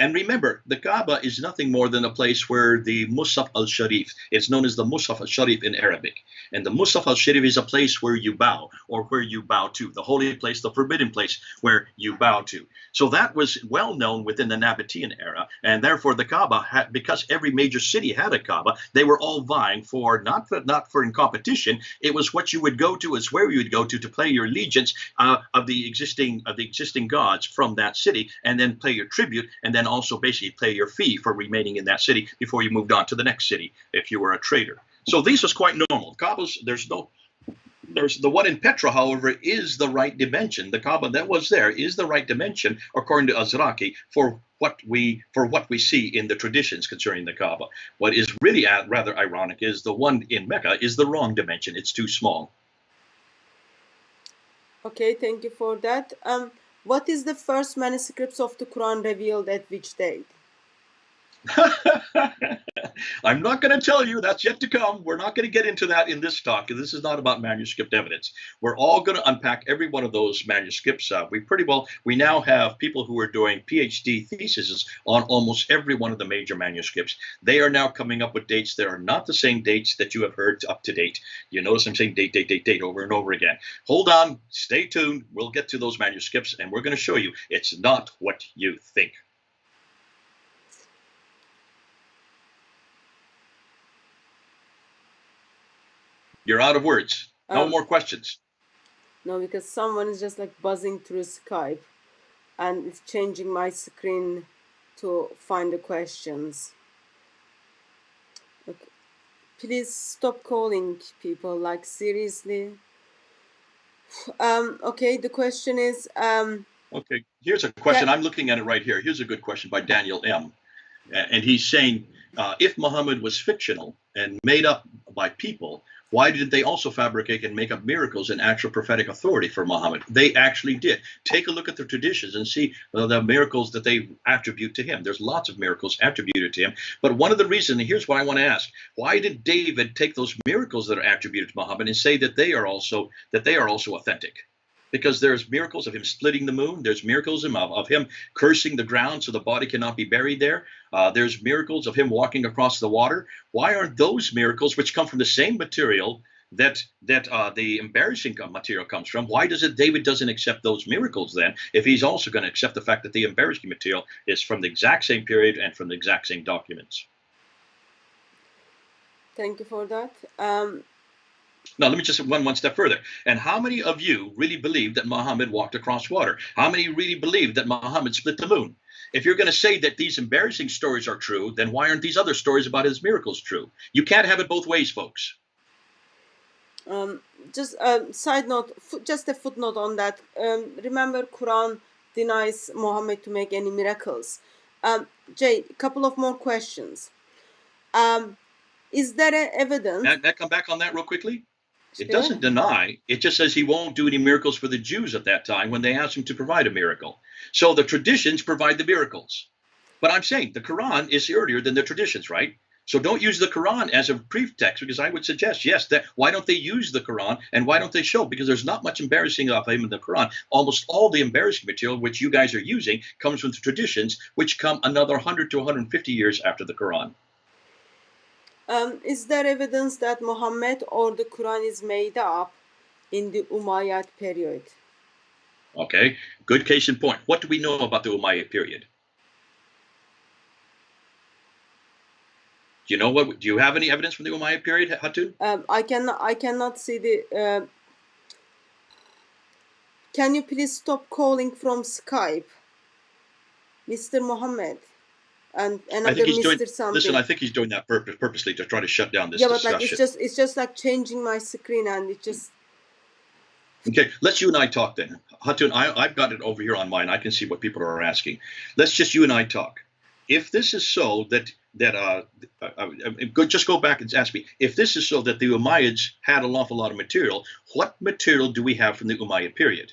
And remember, the Kaaba is nothing more than a place where the Musaf al-Sharif, it's known as the Musaf al-Sharif in Arabic. And the Musaf al-Sharif is a place where you bow, or where you bow to, the holy place, the forbidden place where you bow to. So that was well known within the Nabatean era. And therefore the Kaaba, because every major city had a Kaaba, they were all vying for, not for in competition, it was what you would go to, it's where you would go to pay your allegiance of the existing gods from that city, and then pay your tribute, and then also basically pay your fee for remaining in that city before you moved on to the next city if you were a trader. So this was quite normal. Kaabas, there's the one in Petra, however, is the right dimension. The Kaaba that was there is the right dimension, according to Azraqi, for what we see in the traditions concerning the Kaaba. What is really rather ironic is the one in Mecca is the wrong dimension. It's too small. Okay, thank you for that. What is the first manuscripts of the Quran revealed at which date? I'm not going to tell you. That's yet to come. We're not going to get into that in this talk. This is not about manuscript evidence. We're all going to unpack every one of those manuscripts. We now have people who are doing PhD theses on almost every one of the major manuscripts. They are now coming up with dates that are not the same dates that you have heard up to date. You notice I'm saying date over and over again. Hold on. Stay tuned. We'll get to those manuscripts, and we're going to show you it's not what you think. You're out of words. No more questions. No, because someone is just like buzzing through Skype, and it's changing my screen to find the questions. Okay. Please stop calling people, like seriously. Okay, the question is Okay, here's a question. I'm looking at it right here. Here's a good question by Daniel M. And he's saying, if Muhammad was fictional and made up by people, why did they also fabricate and make up miracles and actual prophetic authority for Muhammad? They actually did. Take a look at the traditions and see the miracles that they attribute to him. There's lots of miracles attributed to him. But one of the reasons, and here's what I want to ask, why did David take those miracles that are attributed to Muhammad and say that they are also authentic? Because there's miracles of him splitting the moon. There's miracles of him cursing the ground so the body cannot be buried there. There's miracles of him walking across the water. Why aren't those miracles, which come from the same material that the embarrassing material comes from, why David doesn't accept those miracles then, if he's also going to accept the fact that the embarrassing material is from the exact same period and from the exact same documents? Thank you for that. Now, let me just one step further. And how many of you really believe that Muhammad walked across water? How many really believe that Muhammad split the moon? If you're going to say that these embarrassing stories are true, then why aren't these other stories about his miracles true? You can't have it both ways, folks. Just a side note, just a footnote on that. Remember, Quran denies Muhammad to make any miracles. Jay, a couple of more questions. Is there evidence? Can I come back on that real quickly? It doesn't deny. It just says he won't do any miracles for the Jews at that time when they asked him to provide a miracle. So the traditions provide the miracles. But I'm saying the Quran is earlier than the traditions, right? So don't use the Quran as a pretext, because I would suggest, yes, that why don't they use the Quran and why don't they show? Because there's not much embarrassing of him in the Quran. Almost all the embarrassing material which you guys are using comes from the traditions which come another 100 to 150 years after the Quran. Is there evidence that Muhammad or the Quran is made up in the Umayyad period? Okay, good case in point. What do we know about the Umayyad period? Do you know what? Do you have any evidence from the Umayyad period, Hatun? I cannot see the. Can you please stop calling from Skype, Mr. Mohammed, and I think another he's doing. Mr. Listen, something? I think he's doing that purposely to try to shut down this Yeah, but like discussion. it's just like changing my screen, and it just. Okay, let's you and I talk then. Hatun, I've got it over here on mine. I can see what people are asking. Let's just you and I talk. If this is so just go back and ask me. If this is so that the Umayyads had an awful lot of material, what material do we have from the Umayyad period?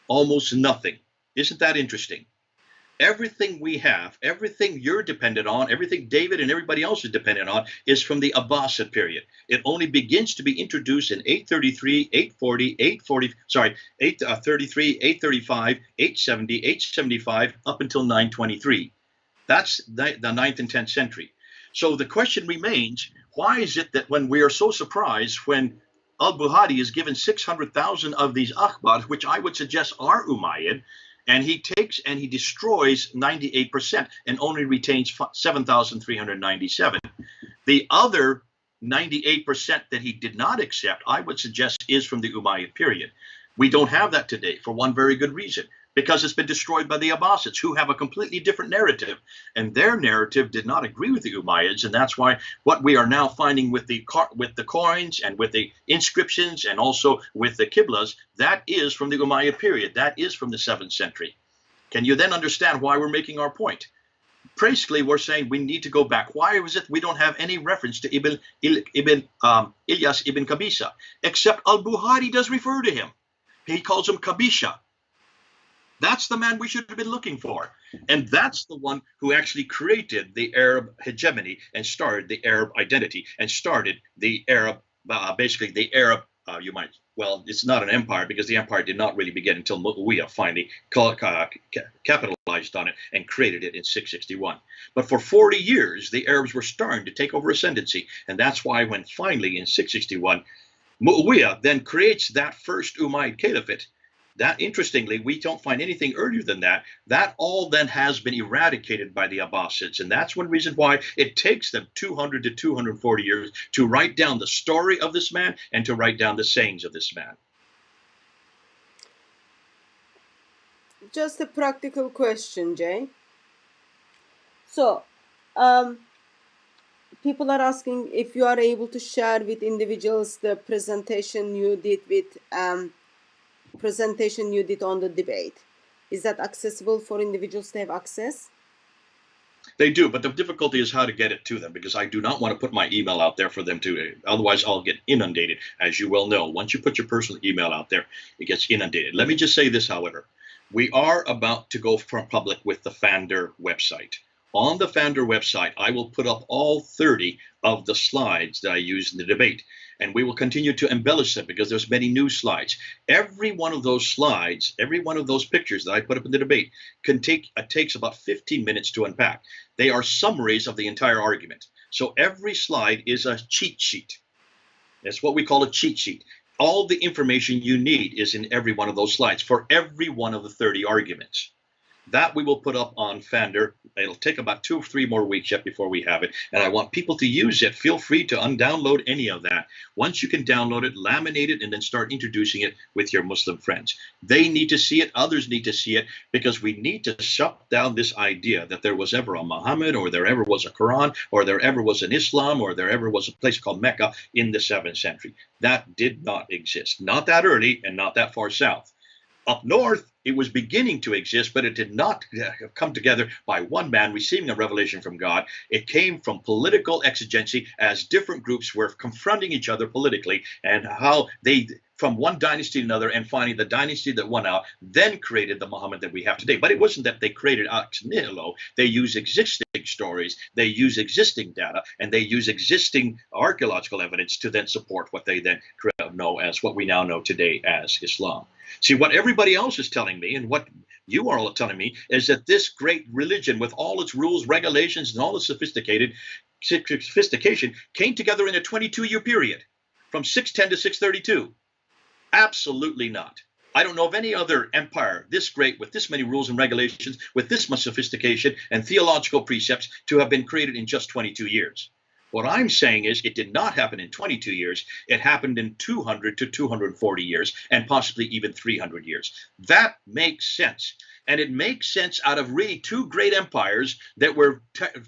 Almost nothing. Isn't that interesting? Everything we have, everything you're dependent on, everything David and everybody else is dependent on is from the Abbasid period. It only begins to be introduced in 833, 840, 833, 835, 870, 875, up until 923. That's the 9th and 10th century. So the question remains, why is it that when we are so surprised when al-Buhari is given 600,000 of these akhbar, which I would suggest are Umayyad, and he takes and he destroys 98% and only retains 7,397. The other 98% that he did not accept, I would suggest, is from the Umayyad period. We don't have that today for one very good reason, because it's been destroyed by the Abbasids, who have a completely different narrative. And their narrative did not agree with the Umayyads, and that's why what we are now finding with the coins and with the inscriptions and also with the Qiblas, that is from the Umayyad period. That is from the 7th century. Can you then understand why we're making our point? Basically, we're saying we need to go back. Why is it we don't have any reference to Ilyas ibn Qabisa, except al-Buhari does refer to him. He calls him Qabisha. That's the man we should have been looking for. And that's the one who actually created the Arab hegemony and started the Arab identity and started the Arab, basically the Arab, it's not an empire, because the empire did not really begin until Muawiyah finally capitalized on it and created it in 661. But for 40 years, the Arabs were starting to take over ascendancy. And that's why when finally in 661, Muawiyah then creates that first Umayyad Caliphate, that, interestingly, we don't find anything earlier than that. That all then has been eradicated by the Abbasids. And that's one reason why it takes them 200 to 240 years to write down the story of this man and to write down the sayings of this man. Just a practical question, Jay. So, people are asking if you are able to share with individuals the presentation you did on the debate. Is that accessible for individuals to have access? They do, but the difficulty is how to get it to them, because I do not want to put my email out there for them to, otherwise I'll get inundated. As you well know, once you put your personal email out there, it gets inundated. Let me just say this, however. We are about to go for public with the Fander website. On the Fander website, I will put up all 30 of the slides that I used in the debate, and we will continue to embellish them because there's many new slides. Every one of those slides, every one of those pictures that I put up in the debate takes about 15 minutes to unpack. They are summaries of the entire argument. So every slide is a cheat sheet. That's what we call a cheat sheet. All the information you need is in every one of those slides for every one of the 30 arguments. That we will put up on Fander. It'll take about 2 or 3 more weeks yet before we have it. And I want people to use it. Feel free to undownload any of that. Once you can download it, laminate it, and then start introducing it with your Muslim friends. They need to see it. Others need to see it, because we need to shut down this idea that there was ever a Muhammad, or there ever was a Quran, or there ever was an Islam, or there ever was a place called Mecca in the 7th century. That did not exist. Not that early and not that far south. Up north, it was beginning to exist, but it did not come together by one man receiving a revelation from God. It came from political exigency as different groups were confronting each other politically, and how they, from one dynasty to another, and finally the dynasty that won out, then created the Muhammad that we have today. But it wasn't that they created ex nihilo. They use existing stories, they use existing data, and they use existing archaeological evidence to then support what they then know as what we now know today as Islam. See, what everybody else is telling me, and what you are all telling me, is that this great religion, with all its rules, regulations, and all its sophistication, came together in a 22-year period, from 610 to 632. Absolutely not. I don't know of any other empire this great, with this many rules and regulations, with this much sophistication and theological precepts, to have been created in just 22 years. What I'm saying is it did not happen in 22 years. It happened in 200 to 240 years, and possibly even 300 years. That makes sense. And it makes sense out of really two great empires that were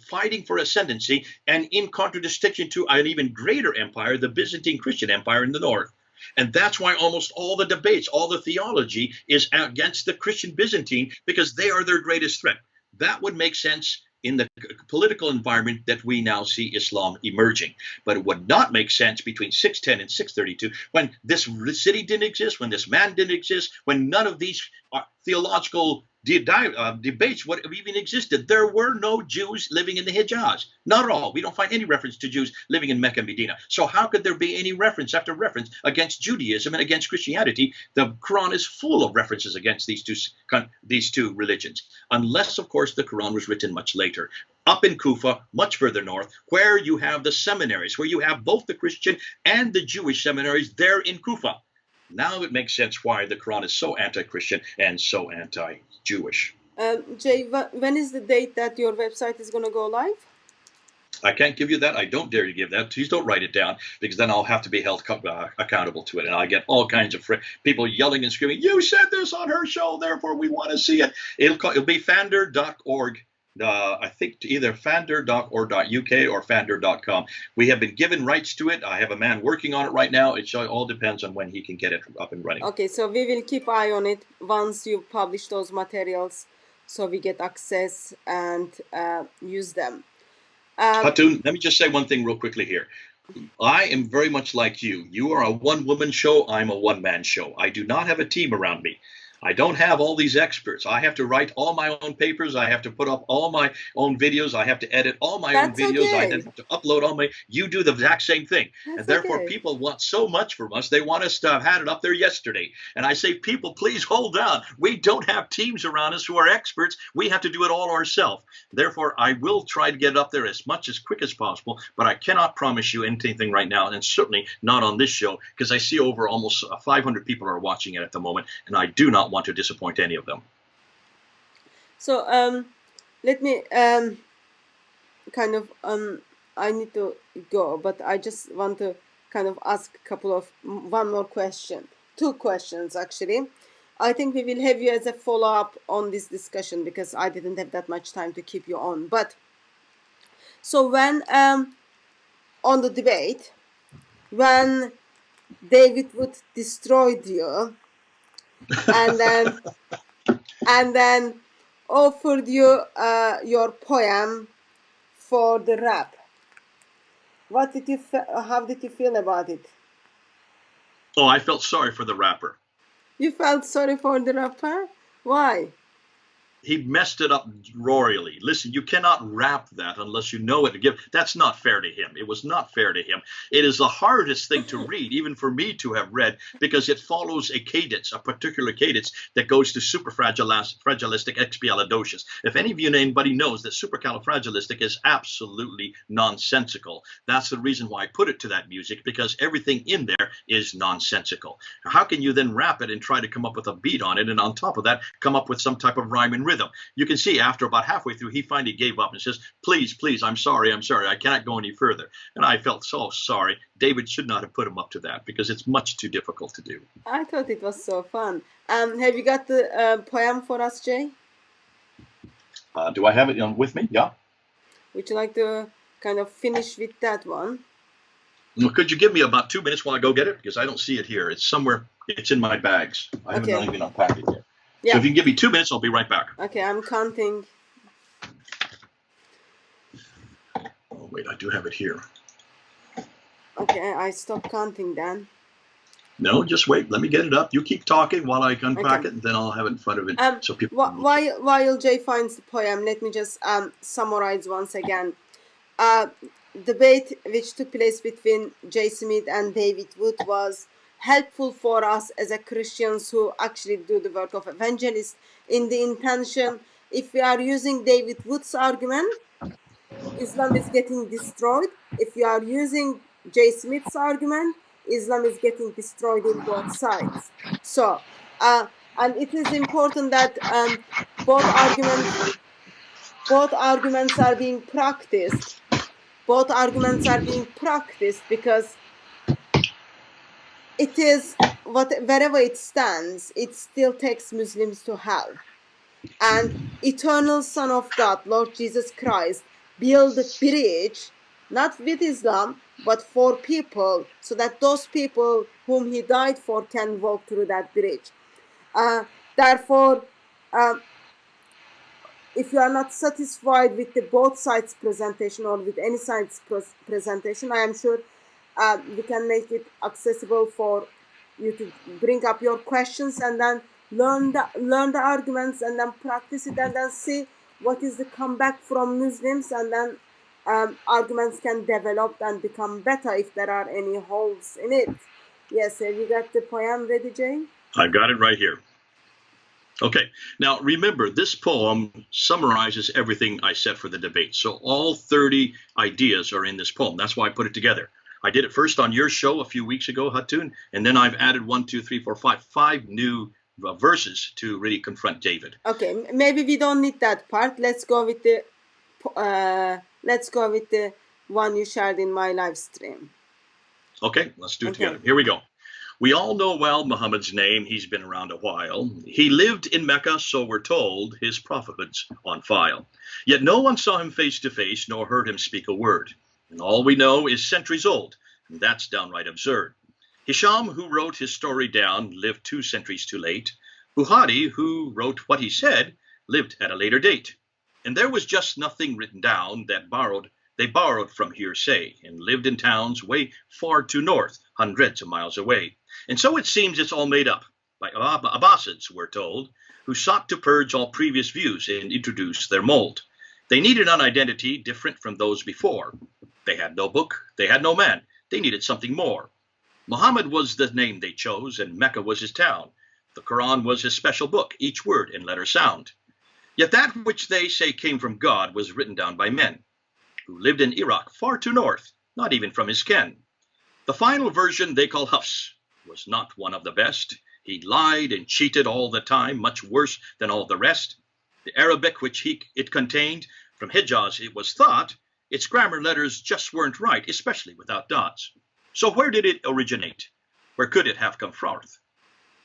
fighting for ascendancy, and in contradistinction to an even greater empire, the Byzantine Christian Empire in the north. And that's why almost all the debates, all the theology is against the Christian Byzantine, because they are their greatest threat. That would make sense in the political environment that we now see Islam emerging. But it would not make sense between 610 and 632, when this city didn't exist, when this man didn't exist, when none of these theological debates would have even existed. There were no Jews living in the Hijaz. Not at all. We don't find any reference to Jews living in Mecca and Medina. So how could there be any reference after reference against Judaism and against Christianity? The Quran is full of references against these two religions, unless, of course, the Quran was written much later, up in Kufa, much further north, where you have the seminaries, where you have both the Christian and the Jewish seminaries there in Kufa. Now it makes sense why the Quran is so anti-Christian and so anti-Jewish. Jay, when is the date that your website is going to go live? I can't give you that. I don't dare to give that. Please don't write it down, because then I'll have to be held accountable to it. And I get all kinds of people yelling and screaming, "You said this on her show, therefore we want to see it." It'll be fander.org. I think either fander.org.uk or fander.com. We have been given rights to it. I have a man working on it right now. It all depends on when he can get it up and running. Okay, so we will keep eye on it once you publish those materials, so we get access and use them. Hatun, let me just say one thing real quickly here. I am very much like you. You are a one-woman show. I'm a one-man show. I do not have a team around me. I don't have all these experts. I have to write all my own papers. I have to put up all my own videos. I have to edit all my own videos. Okay. I then have to upload all my. You do the exact same thing. And therefore, okay. People want so much from us. They want us to have had it up there yesterday. And I say, people, please hold on. We don't have teams around us who are experts. We have to do it all ourselves. Therefore, I will try to get it up there as quick as possible. But I cannot promise you anything right now, and certainly not on this show, because I see over almost 500 people are watching it at the moment, and I do not want to disappoint any of them. So let me kind of I need to go, but I just want to kind of ask one more question, two questions actually. I think we will have you as a follow-up on this discussion, because I didn't have that much time to keep you on. But so when on the debate, when David Wood destroyed you, and then offered you your poem for the rap, what did you how did you feel about it? Oh, I felt sorry for the rapper. You felt sorry for the rapper? Why? He messed it up royally. Listen, you cannot rap that unless you know it to give. That's not fair to him. It was not fair to him. It is the hardest thing to read, even for me to have read, because it follows a cadence, a particular cadence that goes to superfragilisticexpialidocious. If any of you, anybody knows that supercalifragilistic is absolutely nonsensical, that's the reason why I put it to that music, because everything in there is nonsensical. How can you then rap it and try to come up with a beat on it, and on top of that, come up with some type of rhyme and rhythm? You can see after about halfway through, he finally gave up and says, please, I'm sorry, I cannot go any further. And I felt so sorry. David should not have put him up to that, because it's much too difficult to do. I thought it was so fun. Have you got the poem for us, Jay? Do I have it with me? Yeah. Would you like to kind of finish with that one? Well, could you give me about 2 minutes while I go get it? Because I don't see it here. It's somewhere. It's in my bags. I haven't even unpacked it yet. Yeah. So if you can give me 2 minutes, I'll be right back. Okay, I'm counting. Oh, wait, I do have it here. Okay, I stopped counting then. No, just wait. Let me get it up. You keep talking while I unpack it, and then I'll have it in front of it. So people. While Jay finds the poem, let me just summarize once again. Debate which took place between Jay Smith and David Wood was helpful for us as a Christians who actually do the work of evangelist, in the intention, if we are using David Wood's argument, Islam is getting destroyed. If you are using Jay Smith's argument, Islam is getting destroyed in both sides. So And it is important that both arguments are being practiced. Both arguments are being practiced because it is wherever it stands, it still takes Muslims to hell. And eternal Son of God, Lord Jesus Christ, build a bridge, not with Islam, but for people, so that those people whom he died for can walk through that bridge. Therefore, if you are not satisfied with the both sides presentation or with any side's presentation, I am sure we can make it accessible for you to bring up your questions and then learn the arguments and then practice it and then see what is the comeback from Muslims, and then arguments can develop and become better if there are any holes in it. Yes, have you got the poem ready, Jane? I've got it right here. Okay, now remember, this poem summarizes everything I said for the debate. So all 30 ideas are in this poem. That's why I put it together. I did it first on your show a few weeks ago, Hatun, and then I've added 5 new verses to really confront David. Okay, maybe we don't need that part. Let's go with the one you shared in my live stream. Okay, let's do it together. Here we go. We all know well Muhammad's name. He's been around a while. He lived in Mecca, so we're told, his prophethood's on file. Yet no one saw him face to face, nor heard him speak a word. And all we know is centuries old, and that's downright absurd. Hisham, who wrote his story down, lived 2 centuries too late. Bukhari, who wrote what he said, lived at a later date. And there was just nothing written down that they borrowed from hearsay and lived in towns way far to north, hundreds of miles away. And so it seems it's all made up by Abbasids, we're told, who sought to purge all previous views and introduce their mold. They needed an identity different from those before. They had no book, they had no man, they needed something more. Muhammad was the name they chose, and Mecca was his town. The Quran was his special book, each word and letter sound. Yet that which they say came from God was written down by men who lived in Iraq, far to north, not even from his ken. The final version they call Hafs was not one of the best. He lied and cheated all the time, much worse than all the rest. The Arabic which it contained, from Hijaz it was thought, its grammar letters just weren't right, especially without dots. So where did it originate? Where could it have come forth?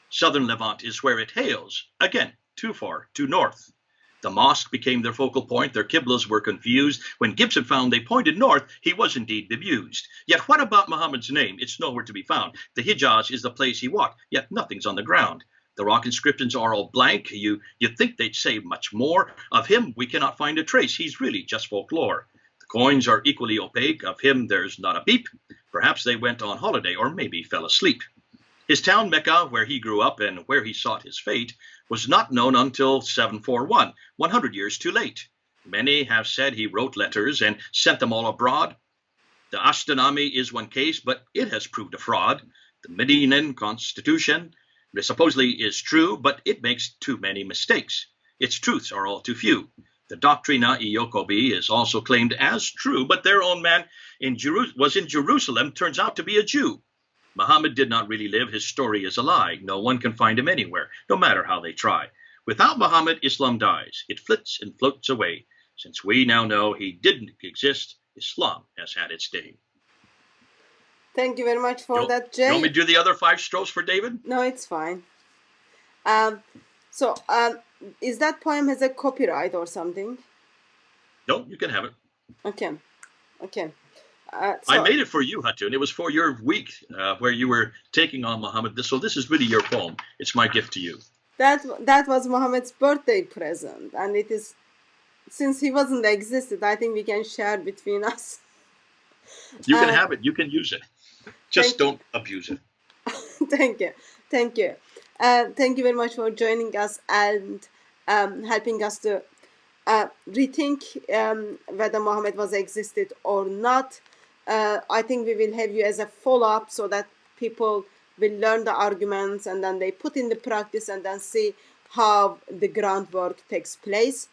Southern Levant is where it hails, again, too far, too north. The mosque became their focal point, their qiblas were confused. When Gibson found they pointed north, he was indeed bemused. Yet what about Muhammad's name? It's nowhere to be found. The Hijaz is the place he walked, yet nothing's on the ground. The rock inscriptions are all blank. You'd think they'd say much more. Of him, we cannot find a trace. He's really just folklore. The coins are equally opaque. Of him, there's not a peep. Perhaps they went on holiday or maybe fell asleep. His town Mecca, where he grew up and where he sought his fate, was not known until 741, 100 years too late. Many have said he wrote letters and sent them all abroad. The Ashtanami is one case, but it has proved a fraud. The Medinan Constitution supposedly is true, but it makes too many mistakes. Its truths are all too few. The Doctrina Iokobi is also claimed as true, but their own man was in Jerusalem, turns out to be a Jew. Muhammad did not really live. His story is a lie. No one can find him anywhere, no matter how they try. Without Muhammad, Islam dies. It flits and floats away. Since we now know he didn't exist, Islam has had its day. Thank you very much for that, Jay. You want me to do the other 5 strophes for David? No, it's fine. Is that poem has a copyright or something? No, you can have it. Okay. I made it for you, Hatun. It was for your week where you were taking on Muhammad. So this is really your poem. It's my gift to you. That was Muhammad's birthday present, and it is, since he wasn't existed, I think we can share between us. You can have it. You can use it. Just don't abuse it. Thank you. Thank you very much for joining us and helping us to rethink whether Muhammad was existed or not. I think we will have you as a follow-up so that people will learn the arguments and then they put in the practice and then see how the groundwork takes place.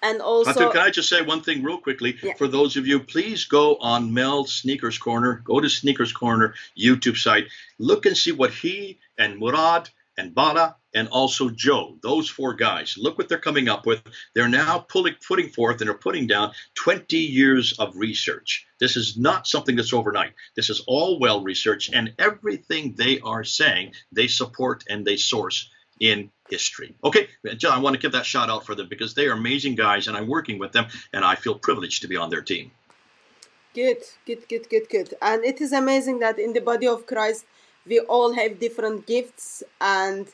And also, Hatun, can I just say one thing real quickly? Yeah. For those of you, please go on Mel Sneakers Corner. Go to Sneakers Corner YouTube site. Look and see what he and Murad and Bala and also Joe, those four guys. Look what they're coming up with. They're now putting forth and are putting down 20 years of research. This is not something that's overnight. This is all well researched, and everything they are saying, they support and they source in history. Okay, John, I want to give that shout out for them because they are amazing guys, and I'm working with them, and I feel privileged to be on their team. Good, good, good, good, good. And it is amazing that in the body of Christ, we all have different gifts. And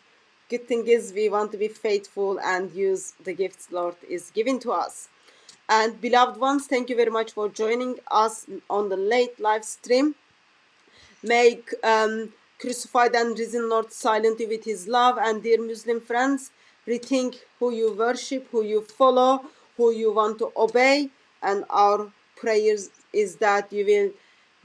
good thing is we want to be faithful and use the gifts Lord is giving to us. And beloved ones, thank you very much for joining us on the late live stream. May crucified and risen Lord silent you with his love. And dear Muslim friends, rethink who you worship, who you follow, who you want to obey. And our prayers is that you will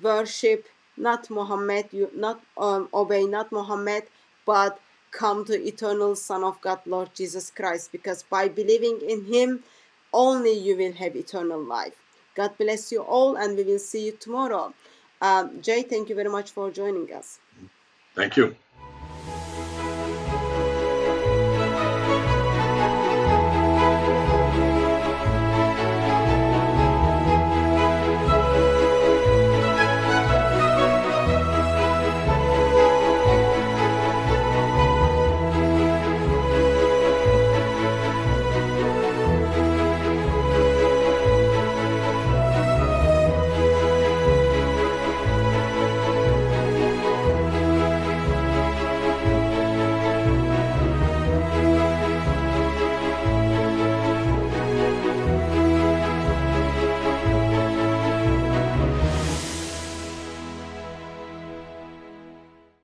worship not Mohammed, you not obey not Mohammed, but come to eternal Son of God, Lord Jesus Christ, because by believing in him, only you will have eternal life. God bless you all, and we will see you tomorrow. Jay, thank you very much for joining us. Thank you.